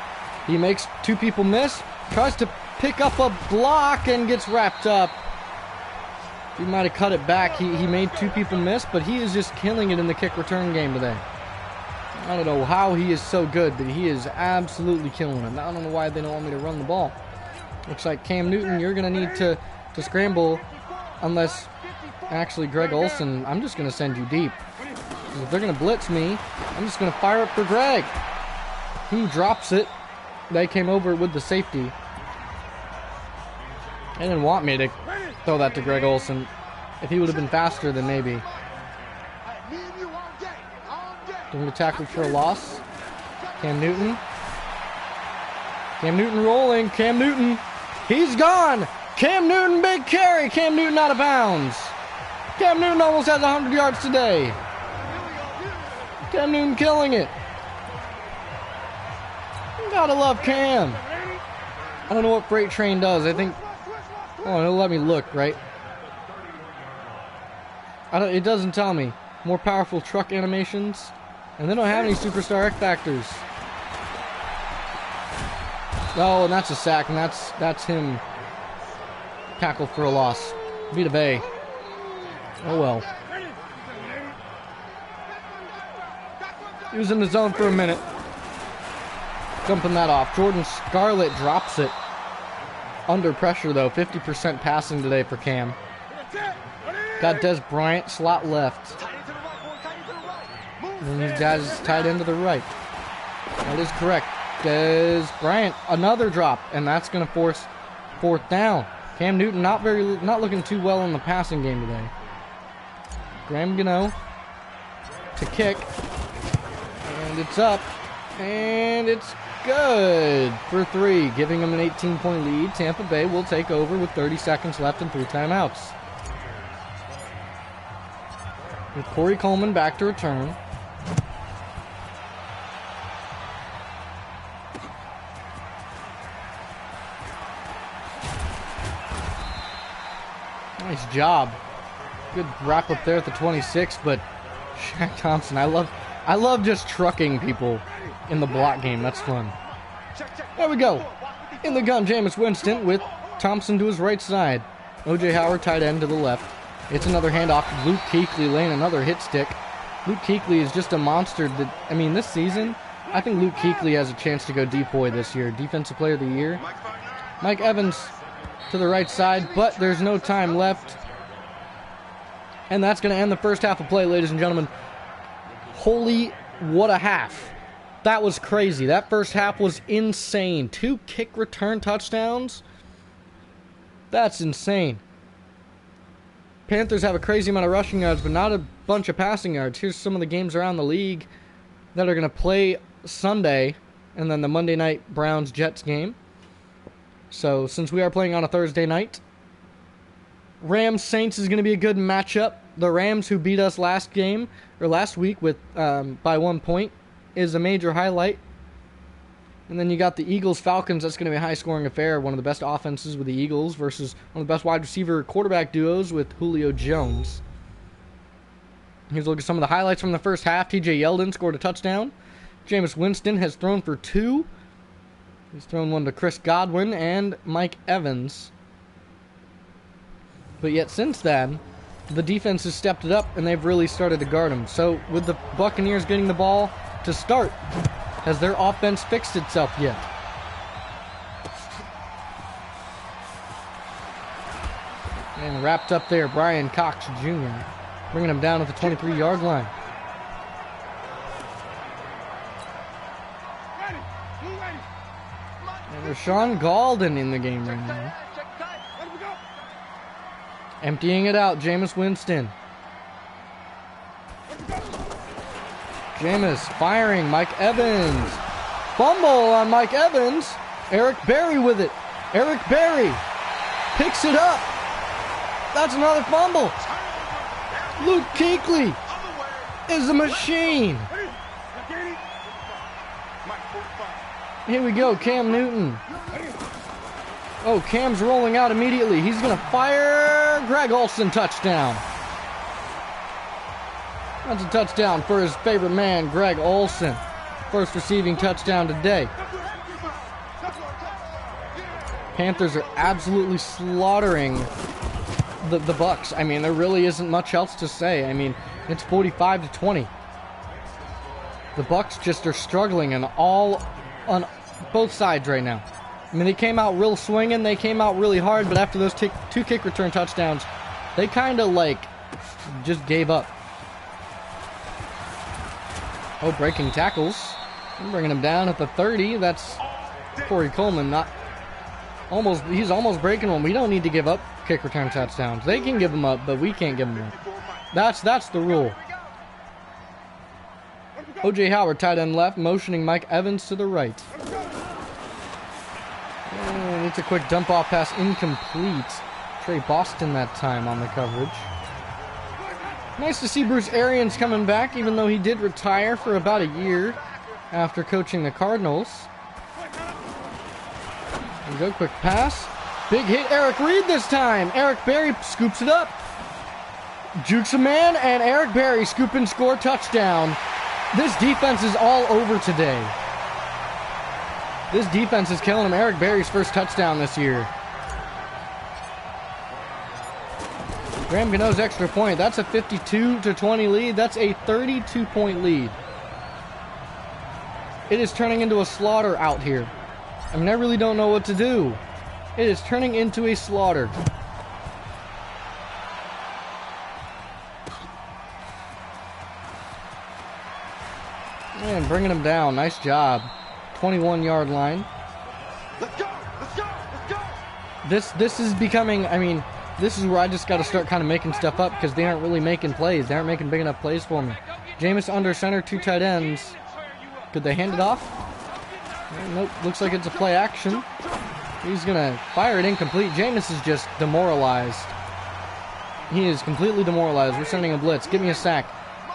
He makes 2 people miss. Tries to pick up a block and gets wrapped up. He might have cut it back. He made 2 people miss, but he is just killing it in the kick return game today. I don't know how he is so good, but he is absolutely killing it. I don't know why they don't want me to run the ball. Looks like Cam Newton, you're going to need to scramble, unless actually Greg Olsen, I'm just going to send you deep. If they're going to blitz me, I'm just going to fire up for Greg. He drops it. They came over with the safety. They didn't want me to throw that to Greg Olsen. If he would have been faster, then maybe. Doing the tackle for a loss. Cam Newton. Cam Newton rolling. Cam Newton. He's gone. Cam Newton, big carry. Cam Newton out of bounds. Cam Newton almost has 100 yards today. Cam Newton killing it. Gotta love Cam. I don't know what Freight Train does. I think... Oh, it'll let me look, right? It doesn't tell me. More powerful truck animations. And they don't have any superstar X Factors. Oh, and that's a sack, and that's him. Tackle for a loss. Vita Bay. Oh well. He was in the zone for a minute. Jumping that off. Jordan Scarlett drops it. Under pressure, though. 50% passing today for Cam. Got Des Bryant, slot left. And these guys tied into the right. That is correct. Des Bryant, another drop, and that's going to force 4th down. Cam Newton not looking too well in the passing game today. Graham Gano to kick, and it's up, and it's good for 3, giving them an 18-point lead. Tampa Bay will take over with 30 seconds left and 3 timeouts. With Corey Coleman back to return. Nice job. Good wrap up there at the 26, but Shaq Thompson, I love just trucking people in the block game. That's fun. There we go. In the gun, Jameis Winston with Thompson to his right side. O.J. Howard tight end to the left. It's another handoff. Luke Kuechly laying another hit stick. Luke Kuechly is just a monster. This season, I think Luke Kuechly has a chance to go decoy this year. Defensive Player of the Year. Mike Evans to the right side, but there's no time left. And that's going to end the first half of play, ladies and gentlemen. Holy, what a half. That was crazy. That first half was insane. 2 kick return touchdowns. That's insane. Panthers have a crazy amount of rushing yards, but not a bunch of passing yards. Here's some of the games around the league that are going to play Sunday, and then the Monday night Browns-Jets game. So, since we are playing on a Thursday night, Rams-Saints is going to be a good matchup. The Rams, who beat us last week with by 1 point, is a major highlight. And then you got the Eagles-Falcons. That's going to be a high-scoring affair. One of the best offenses with the Eagles versus one of the best wide receiver quarterback duos with Julio Jones. Here's a look at some of the highlights from the first half. TJ Yeldon scored a touchdown. Jameis Winston has thrown for 2. He's thrown one to Chris Godwin and Mike Evans. But yet since then, the defense has stepped it up and they've really started to guard him. So with the Buccaneers getting the ball to start, has their offense fixed itself yet? And wrapped up there, Brian Cox Jr. bringing him down at the 23-yard line. And Rashawn Golden in the game right now. Emptying it out, Jameis Winston. Jameis firing, Mike Evans. Fumble on Mike Evans. Eric Berry with it. Eric Berry picks it up. That's another fumble. Luke Kuechly is a machine. Here we go, Cam Newton. Oh, Cam's rolling out immediately. He's going to fire. Greg Olsen, touchdown. That's a touchdown for his favorite man, Greg Olsen. First receiving touchdown today. Panthers are absolutely slaughtering the Bucks. I mean, there really isn't much else to say. I mean, it's 45-20. The Bucks just are struggling on both sides right now. I mean, they came out real swinging, they came out really hard, but after those two kick return touchdowns, they kind of like just gave up. Oh, breaking tackles. I'm bringing him down at the 30. That's Corey Coleman. He's almost breaking one. We don't need to give up kick return touchdowns. They can give them up, but we can't give them up. That's the rule. O.J. Howard, tight end left, motioning Mike Evans to the right. And it's a quick dump off pass, incomplete. Trey Boston that time on the coverage. Nice to see Bruce Arians coming back, even though he did retire for about a year after coaching the Cardinals. There we go, quick pass. Big hit, Eric Reed this time. Eric Berry scoops it up. Jukes a man, and Eric Berry scoop and score touchdown. This defense is all over today. This defense is killing him. Eric Berry's first touchdown this year. Graham Gano's extra point. That's a 52-20 lead. That's a 32-point lead. It is turning into a slaughter out here. I mean, I really don't know what to do. It is turning into a slaughter. Man, bringing him down. Nice job. 21-yard line. Let's go! Let's go! Let's go! This is becoming, I mean, this is where I just got to start kind of making stuff up because they aren't really making plays. They aren't making big enough plays for me. Jameis under center, two tight ends. Could they hand it off? Nope. Looks like it's a play action. He's going to fire it incomplete. Jameis is just demoralized. He is completely demoralized. We're sending a blitz. Give me a sack.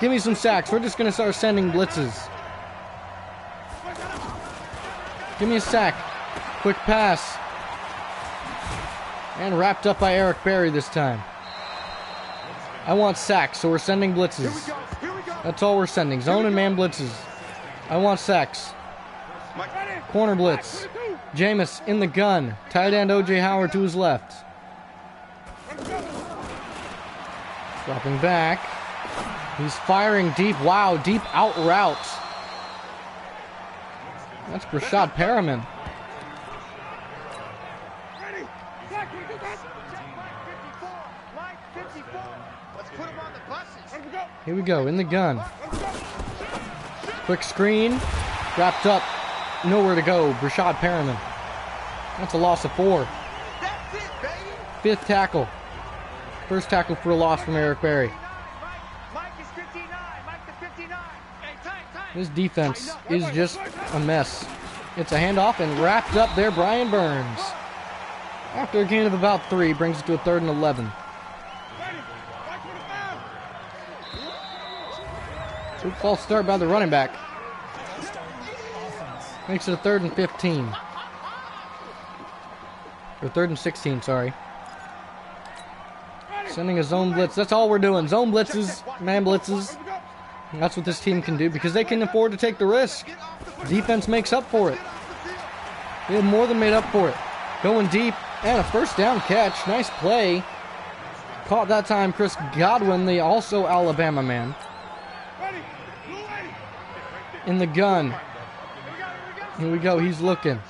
Give me some sacks. We're just going to start sending blitzes. Give me a sack. Quick pass. And wrapped up by Eric Berry this time. I want sacks, so we're sending blitzes. That's all we're sending. Zone and man blitzes. I want sacks. Corner blitz. Jameis in the gun. Tight end O.J. Howard to his left. Dropping back. He's firing deep. Wow, deep out route. That's Rashad Perriman. Here we go, in the gun. Quick screen. Wrapped up. Nowhere to go. Rashad Perriman. That's a loss of 4. Fifth tackle. First tackle for a loss from Eric Berry. This defense is just a mess. It's a handoff and wrapped up there, Brian Burns. After a gain of about 3, brings it to a 3rd and 11. Good false start by the running back. Makes it a 3rd and 15. Or 3rd and 16, sorry. Sending a zone blitz. That's all we're doing. Zone blitzes, man blitzes. And that's what this team can do because they can afford to take the risk. Defense makes up for it. They have more than made up for it. Going deep and a first down catch. Nice play. Caught that time Chris Godwin, the also Alabama man. In the gun. Here we go. He's looking.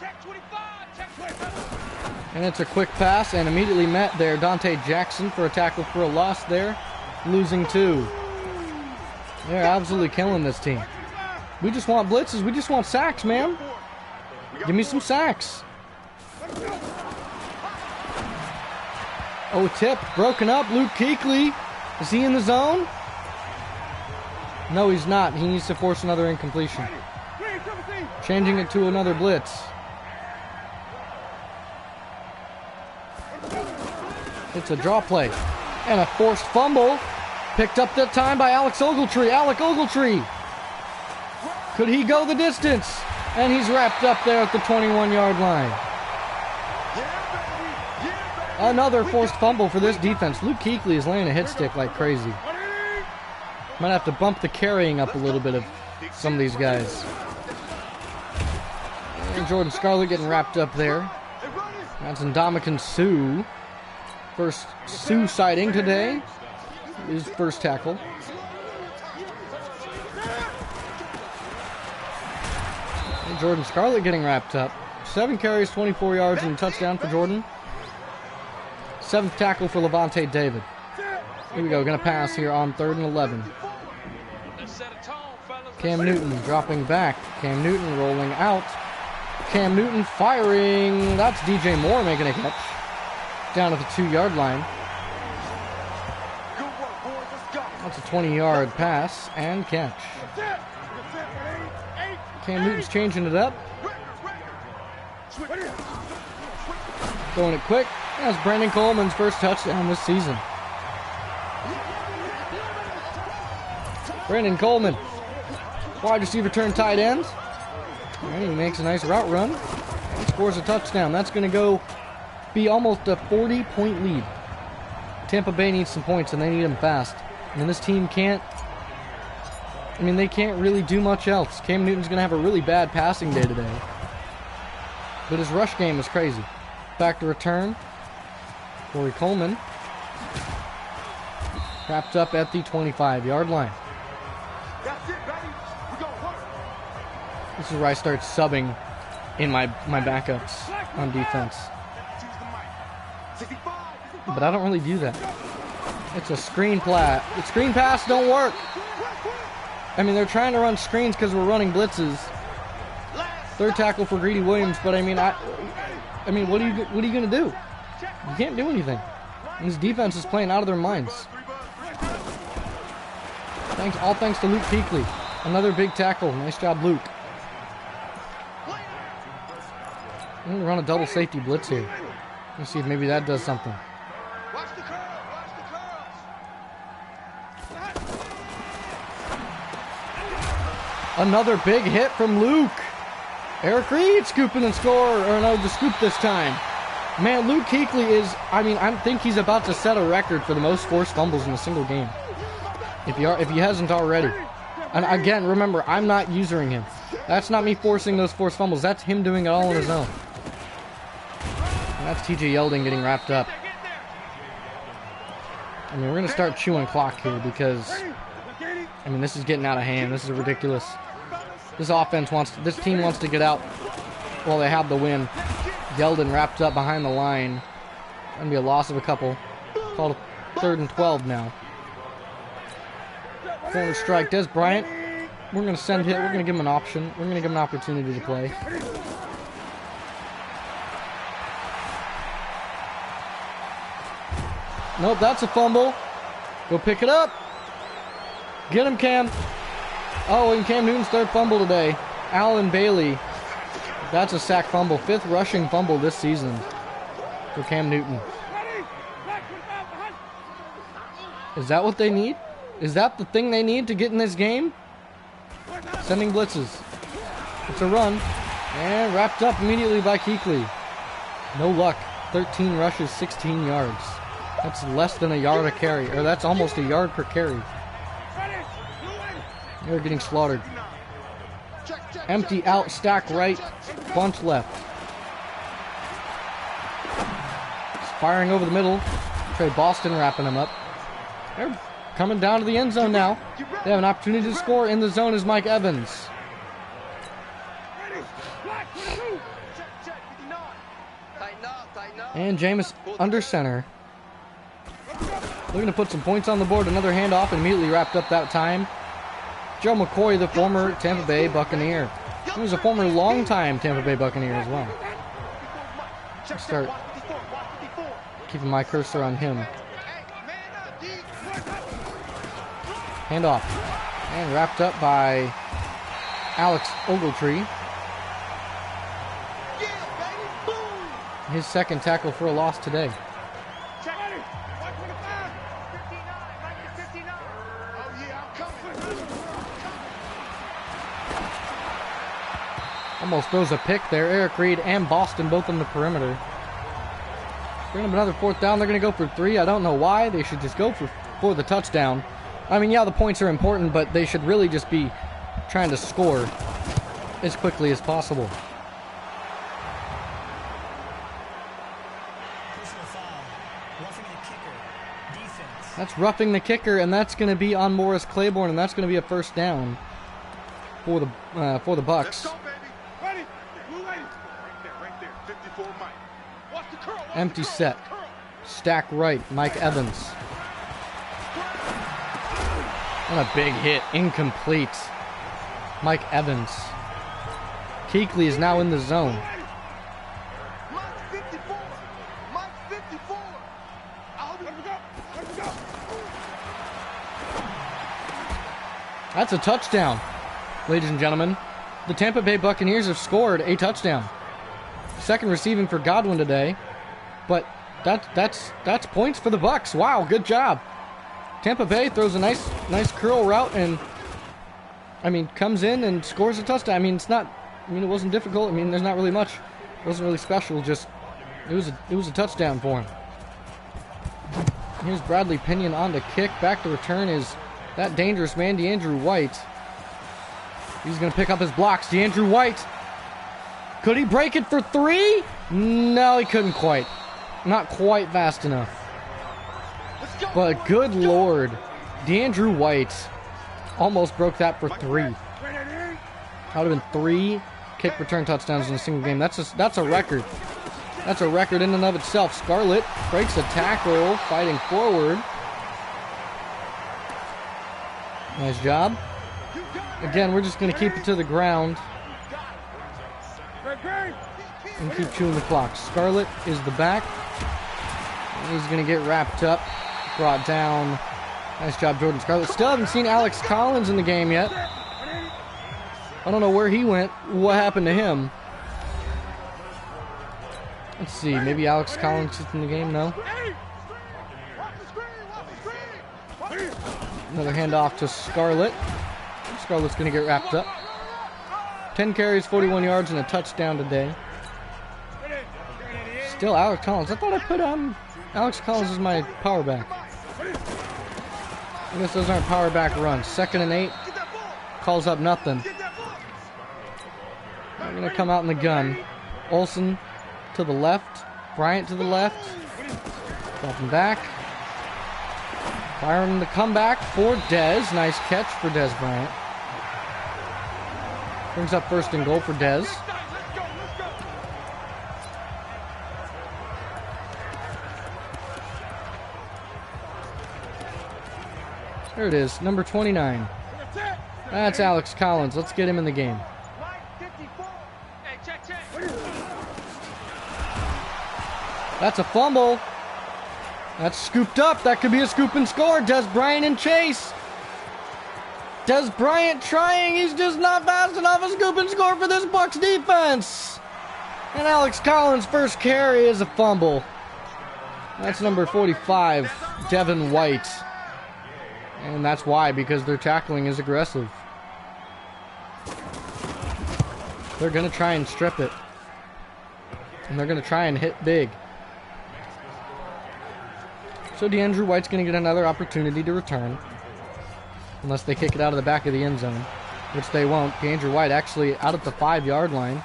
And it's a quick pass and immediately met there. Dante Jackson for a tackle for a loss there. Losing 2. They're absolutely killing this team. We just want blitzes. We just want sacks, man. Give me some sacks. Oh, tip. Broken up. Luke Kuechly. Is he in the zone? No, he's not. He needs to force another incompletion. Changing it to another blitz. It's a draw play. And a forced fumble. Picked up that time by Alex Ogletree. Alec Ogletree. Could he go the distance? And he's wrapped up there at the 21-yard line. Another forced fumble for this defense. Luke Kuechly is laying a hit stick like crazy. Might have to bump the carrying up a little bit of some of these guys. And Jordan Scarlett getting wrapped up there. That's Ndamukong Suh. First Suh sighting today. His first tackle. And Jordan Scarlett getting wrapped up. 7 carries, 24 yards, and a touchdown for Jordan. 7th tackle for Levante David. Here we go, gonna pass here on 3rd and 11. Cam Newton dropping back. Cam Newton rolling out. Cam Newton firing. That's DJ Moore making a catch. Down at the 2-yard line. That's a 20-yard pass and catch. Cam Newton's changing it up. Throwing it quick. That's Brandon Coleman's first touchdown this season. Brandon Coleman, wide receiver turned tight end. And he makes a nice route run and scores a touchdown. That's going to be almost a 40-point lead. Tampa Bay needs some points, and they need them fast. And this team can't, they can't really do much else. Cam Newton's going to have a really bad passing day today. But his rush game is crazy. Back to return. Corey Coleman. Wrapped up at the 25-yard line. This is where I start subbing in my backups on defense. But I don't really do that. It's a screen pass. The screen pass don't work. They're trying to run screens because we're running blitzes. 3rd tackle for Greedy Williams, but what are you gonna do? You can't do anything. And this defense is playing out of their minds. All thanks to Luke Kuechly. Another big tackle. Nice job, Luke. I'm going to run a double safety blitz here. Let's see if maybe that does something. Another big hit from Luke. Eric Reed scooping and score. Or no, the scoop this time. Man, Luke Kuechly is, I think he's about to set a record for the most forced fumbles in a single game. If he hasn't already. And again, remember, I'm not using him. That's not me forcing those forced fumbles. That's him doing it all on his own. And that's TJ Yeldon getting wrapped up. We're going to start chewing clock here because, this is getting out of hand. This is ridiculous. This team wants to get out while they have the win. Yeldon wrapped up behind the line. Going to be a loss of a couple. Called 3rd and 12 now. Corner strike. Des Bryant. We're going to send hit. We're going to give him an option. We're going to give him an opportunity to play. Nope, that's a fumble. Go pick it up. Get him, Cam. Oh, and Cam Newton's 3rd fumble today. Allen Bailey. That's a sack fumble. 5th rushing fumble this season for Cam Newton. Is that what they need? Is that the thing they need to get in this game? Sending blitzes. It's a run. And wrapped up immediately by Kuechly. No luck. 13 rushes, 16 yards. That's less than a yard a carry. Or that's almost a yard per carry. They're getting slaughtered. Empty out, stack right, bunch left. It's firing over the middle. Trey Boston wrapping him up. They're coming down to the end zone now. They have an opportunity to score. In the zone is Mike Evans. And Jameis under center. Looking to put some points on the board. Another handoff and immediately wrapped up that time. Joe McCoy, the former Tampa Bay Buccaneer. He was a former longtime Tampa Bay Buccaneer as well. I'll start keeping my cursor on him. Handoff. And wrapped up by Alex Ogletree. His 2nd tackle for a loss today. Almost throws a pick there. Eric Reed and Boston both on the perimeter. Bring up another 4th down. They're going to go for 3. I don't know why. They should just go for the touchdown. Yeah, the points are important, but they should really just be trying to score as quickly as possible. That's roughing the kicker, and that's going to be on Morris Claiborne, and that's going to be a first down for the Bucks. Let's go, baby. Ready? Blue lady. Right there. 54 Mike. Watch the curl. Watch Empty the curl. set. Watch the curl. Stack right. Mike Evans. And a big hit. Incomplete. Mike Evans. Kuechly is now in the zone. Mike 54. Mike 54. Let me go. Let me go. That's a touchdown, ladies and gentlemen. The Tampa Bay Buccaneers have scored a touchdown. Second receiving for Godwin today, but that's points for the Bucks. Wow, good job. Tampa Bay throws a nice curl route and comes in and scores a touchdown. It wasn't difficult. There's not really much. It wasn't really special. Just it was a touchdown for him. Here's Bradley Pinion on to kick. Back to return is that dangerous man, DeAndrew White. He's going to pick up his blocks. DeAndrew White. Could he break it for 3? No, he couldn't quite. Not quite fast enough. But good lord. DeAndrew White almost broke that for 3. That would have been 3 kick return touchdowns in a single game. That's a record. That's a record in and of itself. Scarlett breaks a tackle, fighting forward. Nice job. Again, we're just going to keep it to the ground and keep chewing the clock. Scarlett is the back. He's going to get wrapped up, brought down. Nice job, Jordan Scarlett. Still haven't seen Alex Collins in the game yet. I don't know where he went. What happened to him? Let's see. Maybe Alex Collins is in the game? No. Another handoff to Scarlett. Scarlett's going to get wrapped up. 10 carries, 41 yards, and a touchdown today. Still Alex Collins. I thought I put Alex Collins as my power back. I guess those aren't power back runs. 2nd and 8. Calls up nothing. They're going to come out in the gun. Olsen to the left. Bryant to the left. Dropping back. Firing the comeback for Dez. Nice catch for Dez Bryant. Brings up 1st and goal for Dez. There it is, number 29. That's Alex Collins. Let's get him in the game. That's a fumble. That's scooped up. That could be a scoop and score. Dez Bryant and chase. Dez Bryant trying. He's just not fast enough. A scoop and score for this Bucs defense. And Alex Collins' first carry is a fumble. That's number 45, Devin White. And that's why, because their tackling is aggressive. They're going to try and strip it. And they're going to try and hit big. So DeAndrew White's going to get another opportunity to return. Unless they kick it out of the back of the end zone. Which they won't. DeAndrew White actually out at the 5-yard line.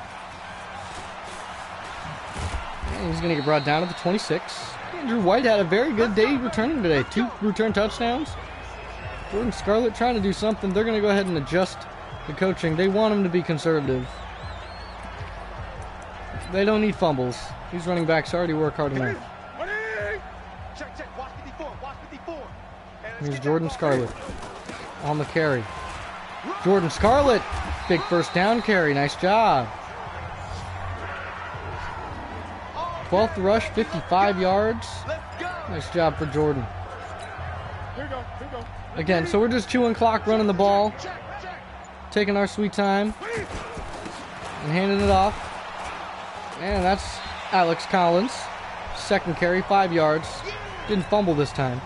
And he's going to get brought down to the 26. DeAndrew White had a very good day returning today. 2 return touchdowns. Jordan Scarlett trying to do something. They're going to go ahead and adjust the coaching. They want him to be conservative. They don't need fumbles. These running backs already work hard enough. Here's Jordan Scarlett on the carry. Jordan Scarlett, big first down carry. Nice job. 12th rush, 55 yards. Nice job for Jordan. Again, so we're just chewing clock, running the ball, taking our sweet time, and handing it off. And that's Alex Collins. 2nd carry, 5 yards. Didn't fumble this time.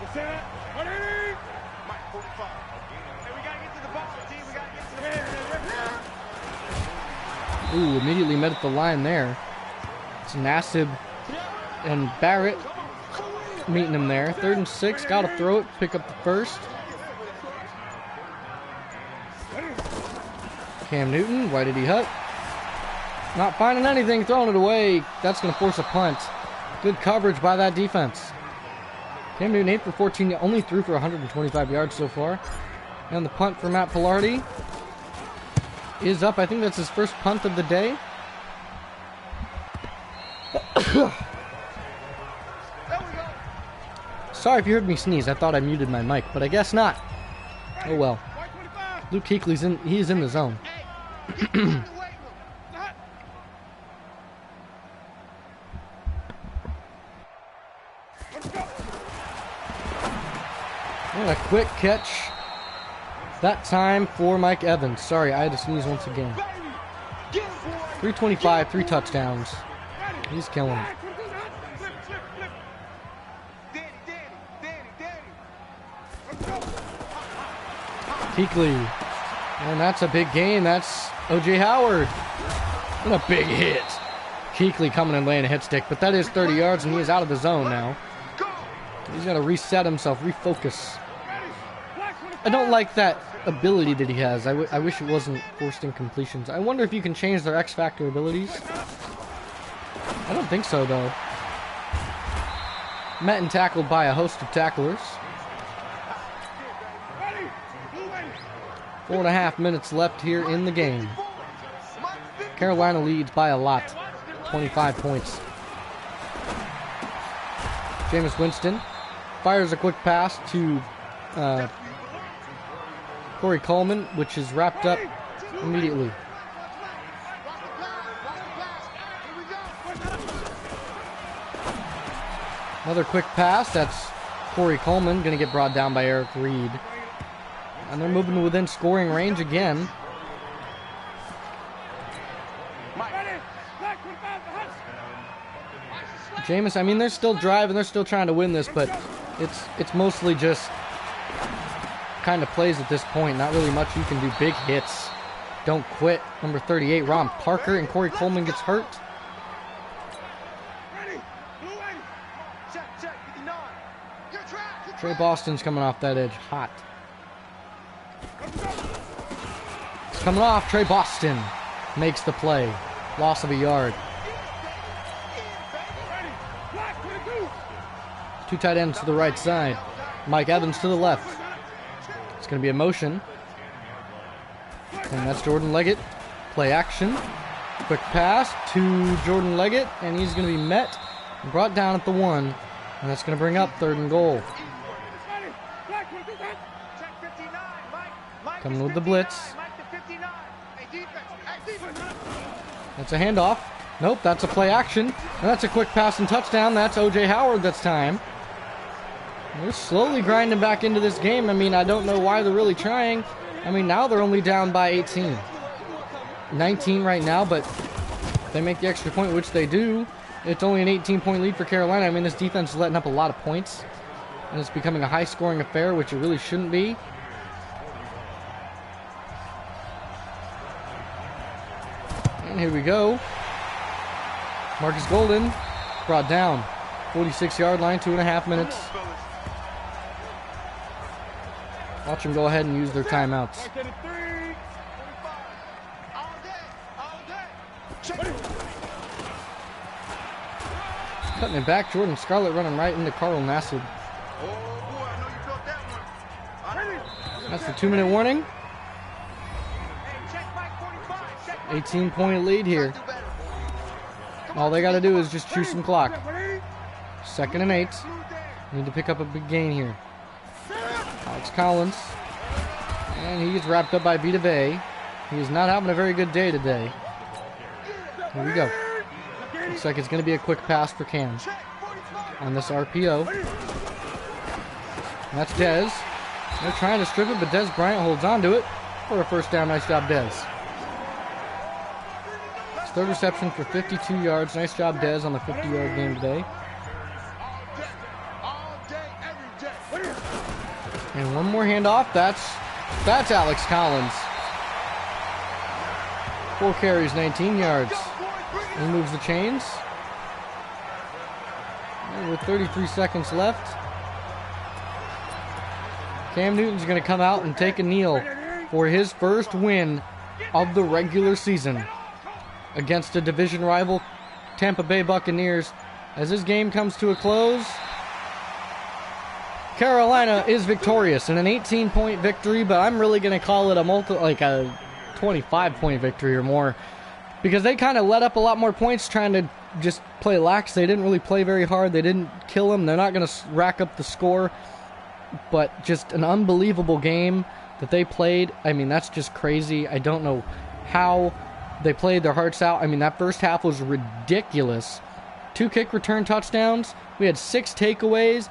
Ooh, immediately met at the line there. It's Nassib and Barrett meeting him there. 3rd and 6, got to throw it, pick up the first. Cam Newton, why did he hut? Not finding anything, throwing it away. That's going to force a punt. Good coverage by that defense. Cam Newton 8 for 14, only threw for 125 yards so far. And the punt for Matt Pilardi is up. I think that's his first punt of the day. Sorry if you heard me sneeze. I thought I muted my mic, but I guess not. Oh well. Luke Kuechly's he's in the zone. And a quick catch. That time for Mike Evans. Sorry, I had to sneeze once again. 325, 3 touchdowns. He's killing it. Kuechly. And that's a big gain. That's O.J. Howard. And a big hit. Kuechly coming and laying a hit stick. But that is 30 yards, and he is out of the zone now. He's got to reset himself, refocus. I don't like that ability that he has. I wish it wasn't forced incompletions. I wonder if you can change their X Factor abilities. I don't think so, though. Met and tackled by a host of tacklers. 4.5 minutes left here in the game. Carolina leads by a lot. 25 points. Jameis Winston fires a quick pass to Corey Coleman, which is wrapped up immediately. Another quick pass. That's Corey Coleman going to get brought down by Eric Reed. And they're moving within scoring range again. Jameis, I mean, they're still driving, they're still trying to win this, but it's mostly just kind of plays at this point. Not really much you can do. Big hits. Don't quit. Number 38, Ron Parker, and Corey Coleman gets hurt. Trey Boston's coming off that edge hot. It's coming off. Trey Boston makes the play. Loss of a yard. 2 tight ends to the right side. Mike Evans to the left. It's going to be a motion. And that's Jordan Leggett. Play action. Quick pass to Jordan Leggett. And he's going to be met and brought down at the 1. And that's going to bring up 3rd and goal. Coming with the blitz. That's a handoff. Nope, that's a play action. And that's a quick pass and touchdown. That's O.J. Howard this time. They're slowly grinding back into this game. I mean, I don't know why they're really trying. I mean, now they're only down by 18. 19 right now, but if they make the extra point, which they do, it's only an 18-point lead for Carolina. I mean, this defense is letting up a lot of points. And it's becoming a high-scoring affair, which it really shouldn't be. And here we go. Marcus Golden brought down. 46-yard line, 2.5 minutes. Watch them go ahead and use their timeouts. Cutting it back, Jordan Scarlett running right into Carl Nassib. That's the 2-minute warning. 18-point lead here. All they got to do is just chew some clock. 2nd and 8. Need to pick up a big gain here. Alex Collins. And he gets wrapped up by Vita Vea. He is not having a very good day today. Here we go. Looks like it's going to be a quick pass for Cam on this RPO. And that's Dez. They're trying to strip it, but Dez Bryant holds on to it for a first down. Nice job, Dez. His 3rd reception for 52 yards. Nice job, Dez, on the 50-yard game today. And one more handoff. That's Alex Collins. 4 carries, 19 yards. He moves the chains. And with 33 seconds left, Cam Newton's going to come out and take a kneel for his first win of the regular season against a division rival, Tampa Bay Buccaneers. As this game comes to a close, Carolina is victorious in an 18-point victory, but I'm really going to call it a 25-point victory or more, because they kind of let up a lot more points trying to just play lax. They didn't really play very hard. They didn't kill them. They're not going to rack up the score, but just an unbelievable game that they played. I mean, that's just crazy. I don't know how they played their hearts out. I mean, that first half was ridiculous. 2 kick return touchdowns. We had 6 takeaways.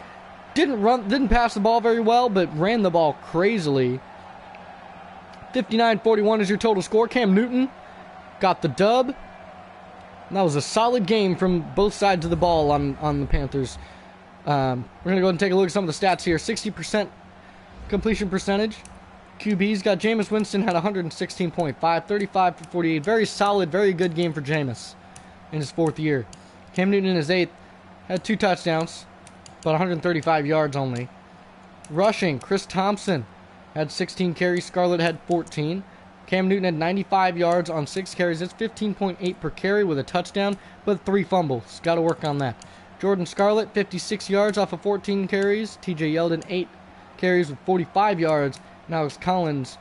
Didn't pass the ball very well, but ran the ball crazily. 59-41 is your total score. Cam Newton got the dub. And that was a solid game from both sides of the ball on the Panthers. We're going to go ahead and take a look at some of the stats here. 60% completion percentage. QB's got Jameis Winston had 116.5, 35 for 48. Very solid, very good game for Jameis in his 4th year. Cam Newton in his 8th had 2 touchdowns, but 135 yards only. Rushing, Chris Thompson had 16 carries. Scarlett had 14. Cam Newton had 95 yards on 6 carries. That's 15.8 per carry with a touchdown, but 3 fumbles. Got to work on that. Jordan Scarlett, 56 yards off of 14 carries. TJ Yeldon, 8 carries with 45 yards. And Alex Collins,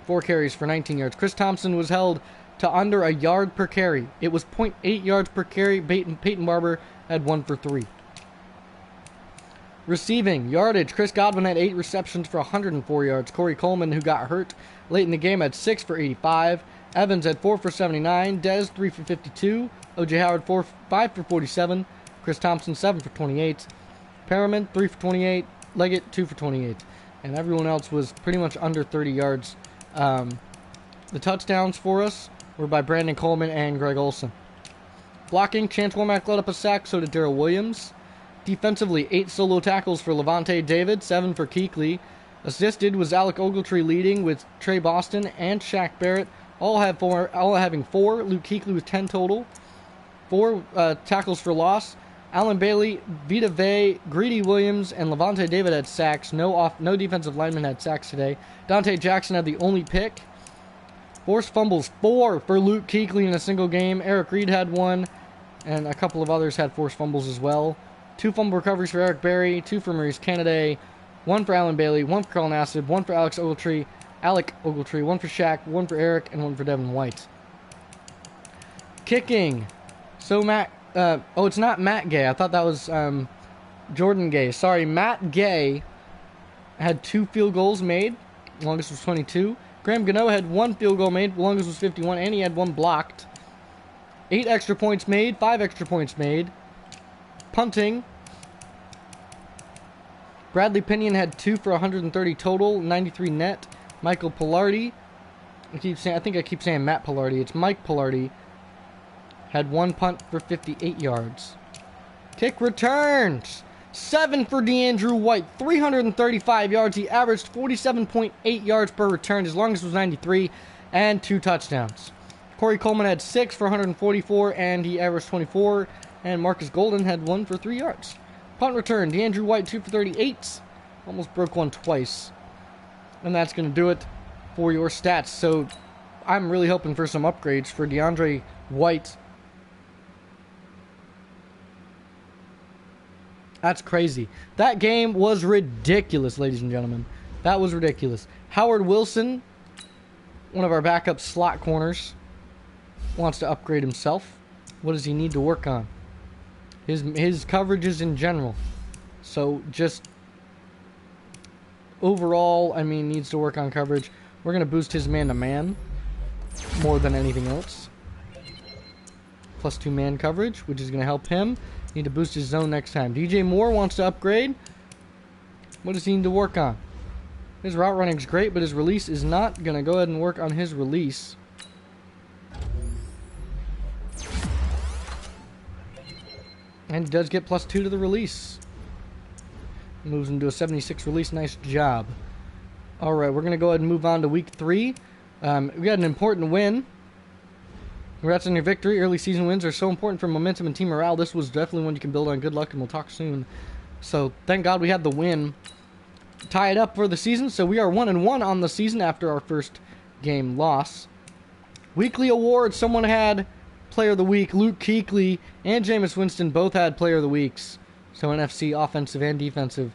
4 carries for 19 yards. Chris Thompson was held to under a yard per carry. It was 0.8 yards per carry. Peyton Barber had 1 for 3. Receiving yardage, Chris Godwin had 8 receptions for 104 yards. Corey Coleman, who got hurt late in the game, had 6 for 85. Evans had 4 for 79. Dez, 3 for 52. O.J. Howard, 5 for 47. Chris Thompson, 7 for 28. Perriman, 3 for 28. Leggett, 2 for 28. And everyone else was pretty much under 30 yards. The touchdowns for us were by Brandon Coleman and Greg Olsen. Blocking, Chance Womack let up a sack, so did Darrell Williams. Defensively, 8 solo tackles for Levante David, 7 for Kuechly. Assisted was Alec Ogletree leading with Trey Boston and Shaq Barrett, all having 4. Luke Kuechly with 10 total. 4 tackles for loss. Alan Bailey, Vita Vey, Greedy Williams, and Levante David had sacks. No defensive lineman had sacks today. Dante Jackson had the only pick. Forced fumbles, 4 for Luke Kuechly in a single game. Eric Reed had 1, and a couple of others had forced fumbles as well. 2 fumble recoveries for Eric Berry, 2 for Maurice Canaday, 1 for Alan Bailey, 1 for Carl Nassib, 1 for Alec Ogletree, 1 for Shaq, 1 for Eric, and 1 for Devin White. Kicking. So it's not Matt Gay. I thought that was Jordan Gay. Sorry, Matt Gay had 2 field goals made. Longest was 22. Graham Gano had 1 field goal made. Longest was 51, and he had 1 blocked. 8 extra points made. 5 extra points made. Punting. Bradley Pinion had 2 for 130 total, 93 net. Michael Pilardi, I think I keep saying Matt Pilardi. It's Mike Pilardi. Had 1 punt for 58 yards. Kick returns. 7 for DeAndrew White, 335 yards. He averaged 47.8 yards per return. His longest was 93, and 2 touchdowns. Corey Coleman had 6 for 144, and he averaged 24. And Marcus Golden had 1 for 3 yards. Punt return, DeAndrew White, 2 for 38. Almost broke 1 twice. And that's going to do it for your stats. So I'm really hoping for some upgrades for DeAndre White. That's crazy. That game was ridiculous, ladies and gentlemen. That was ridiculous. Howard Wilson, one of our backup slot corners, wants to upgrade himself. What does he need to work on? His coverages in general. So just overall, I mean, needs to work on coverage. We're going to boost his man-to-man more than anything else. +2 man coverage, which is going to help him. Need to boost his zone next time. DJ Moore wants to upgrade. What does he need to work on? His route running is great, but his release is not. Going to go ahead and work on his release. And he does get +2 to the release. Moves him to a 76 release. Nice job. Alright, we're going to go ahead and move on to week 3. We got an important win. Congrats on your victory. Early season wins are so important for momentum and team morale. This was definitely one you can build on. Good luck, and we'll talk soon. So, thank God we had the win. Tie it up for the season. So, we are 1-1 on the season after our first game loss. Weekly awards. Someone had Player of the Week. Luke Kuechly and Jameis Winston both had Player of the Weeks. So, NFC, offensive and defensive.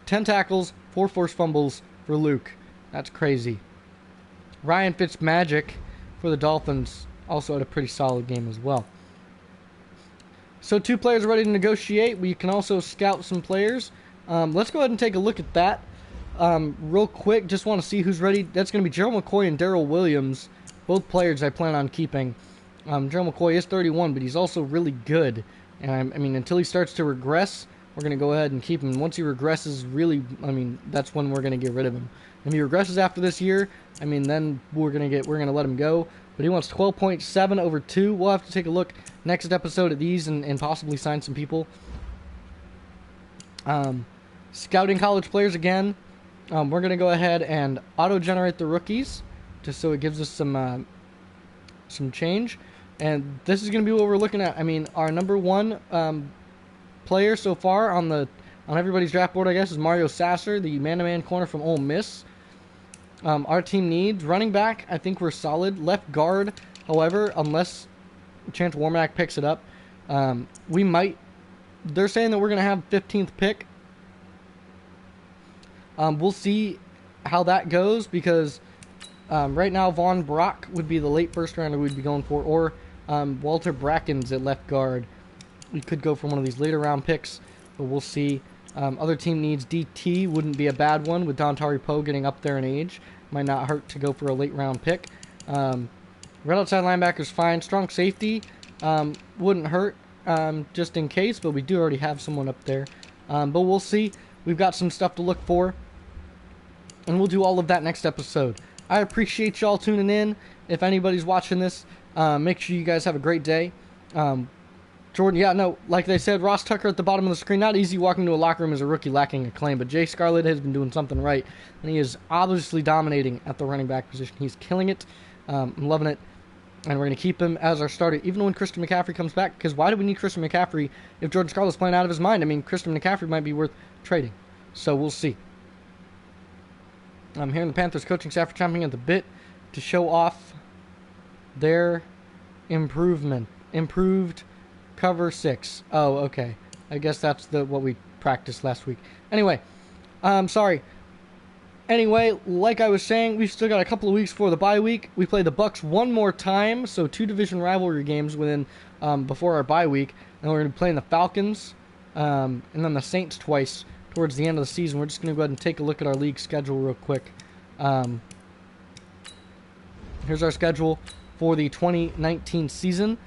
10 tackles, 4 forced fumbles for Luke. That's crazy. Ryan Fitzmagic for the Dolphins also had a pretty solid game as well. So 2 players are ready to negotiate. We can also scout some players. Let's go ahead and take a look at that real quick. Just want to see who's ready. That's going to be Gerald McCoy and Darrell Williams, both players I plan on keeping. Gerald McCoy is 31, but he's also really good. And I mean, until he starts to regress, we're going to go ahead and keep him. Once he regresses, really, I mean, that's when we're going to get rid of him. If he regresses after this year, I mean, then we're going to let him go. But he wants 12.7 over 2. We'll have to take a look next episode at these and possibly sign some people. Scouting college players again. We're going to go ahead and auto-generate the rookies just so it gives us some change. And this is going to be what we're looking at. I mean, our number 1 player so far on everybody's draft board, I guess, is Mario Sasser, the man-to-man corner from Ole Miss. Our team needs running back. I think we're solid. Left guard, however, unless Chance Warmack picks it up, we might. They're saying that we're going to have 15th pick. We'll see how that goes because right now Von Brock would be the late first rounder we'd be going for, or Walter Brackens at left guard. We could go for one of these later round picks, but we'll see. Other team needs DT. Wouldn't be a bad one with Dontari Poe getting up there in age. Might not hurt to go for a late round pick. Red outside linebacker's fine. Strong safety wouldn't hurt just in case, but we do already have someone up there. But we'll see. We've got some stuff to look for, and we'll do all of that next episode. I appreciate y'all tuning in. If anybody's watching this, make sure you guys have a great day. Jordan, yeah, no, like they said, Ross Tucker at the bottom of the screen. Not easy walking into a locker room as a rookie lacking acclaim, but Jay Scarlett has been doing something right, and he is obviously dominating at the running back position. He's killing it. I'm loving it, and we're going to keep him as our starter, even when Christian McCaffrey comes back, because why do we need Christian McCaffrey if Jordan Scarlett's playing out of his mind? I mean, Christian McCaffrey might be worth trading, so we'll see. I'm hearing the Panthers coaching staff are chomping at the bit to show off their improved cover 6. Oh, okay. I guess that's what we practiced last week. Anyway, sorry. Anyway, like I was saying, we've still got a couple of weeks before the bye week. We play the Bucks one more time, so 2 division rivalry games before our bye week. And we're going to be playing the Falcons and then the Saints twice towards the end of the season. We're just going to go ahead and take a look at our league schedule real quick. Here's our schedule for the 2019 season.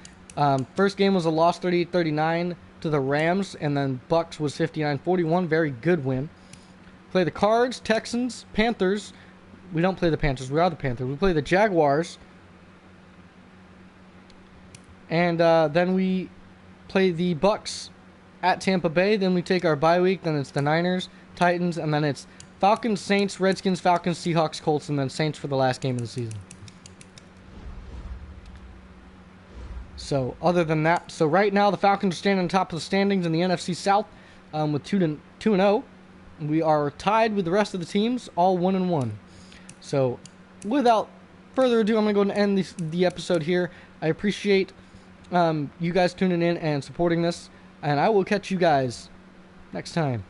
First game was a loss 38-39 to the Rams, and then Bucks was 59-41. Very good win. Play the Cards, Texans, Panthers. We don't play the Panthers. We are the Panthers. We play the Jaguars. And then we play the Bucks at Tampa Bay. Then we take our bye week. Then it's the Niners, Titans, and then it's Falcons, Saints, Redskins, Falcons, Seahawks, Colts, and then Saints for the last game of the season. So, other than that, so right now the Falcons are standing on top of the standings in the NFC South with 2-0. We are tied with the rest of the teams, all 1-1. So, without further ado, I'm going to go ahead and end the episode here. I appreciate you guys tuning in and supporting this, and I will catch you guys next time.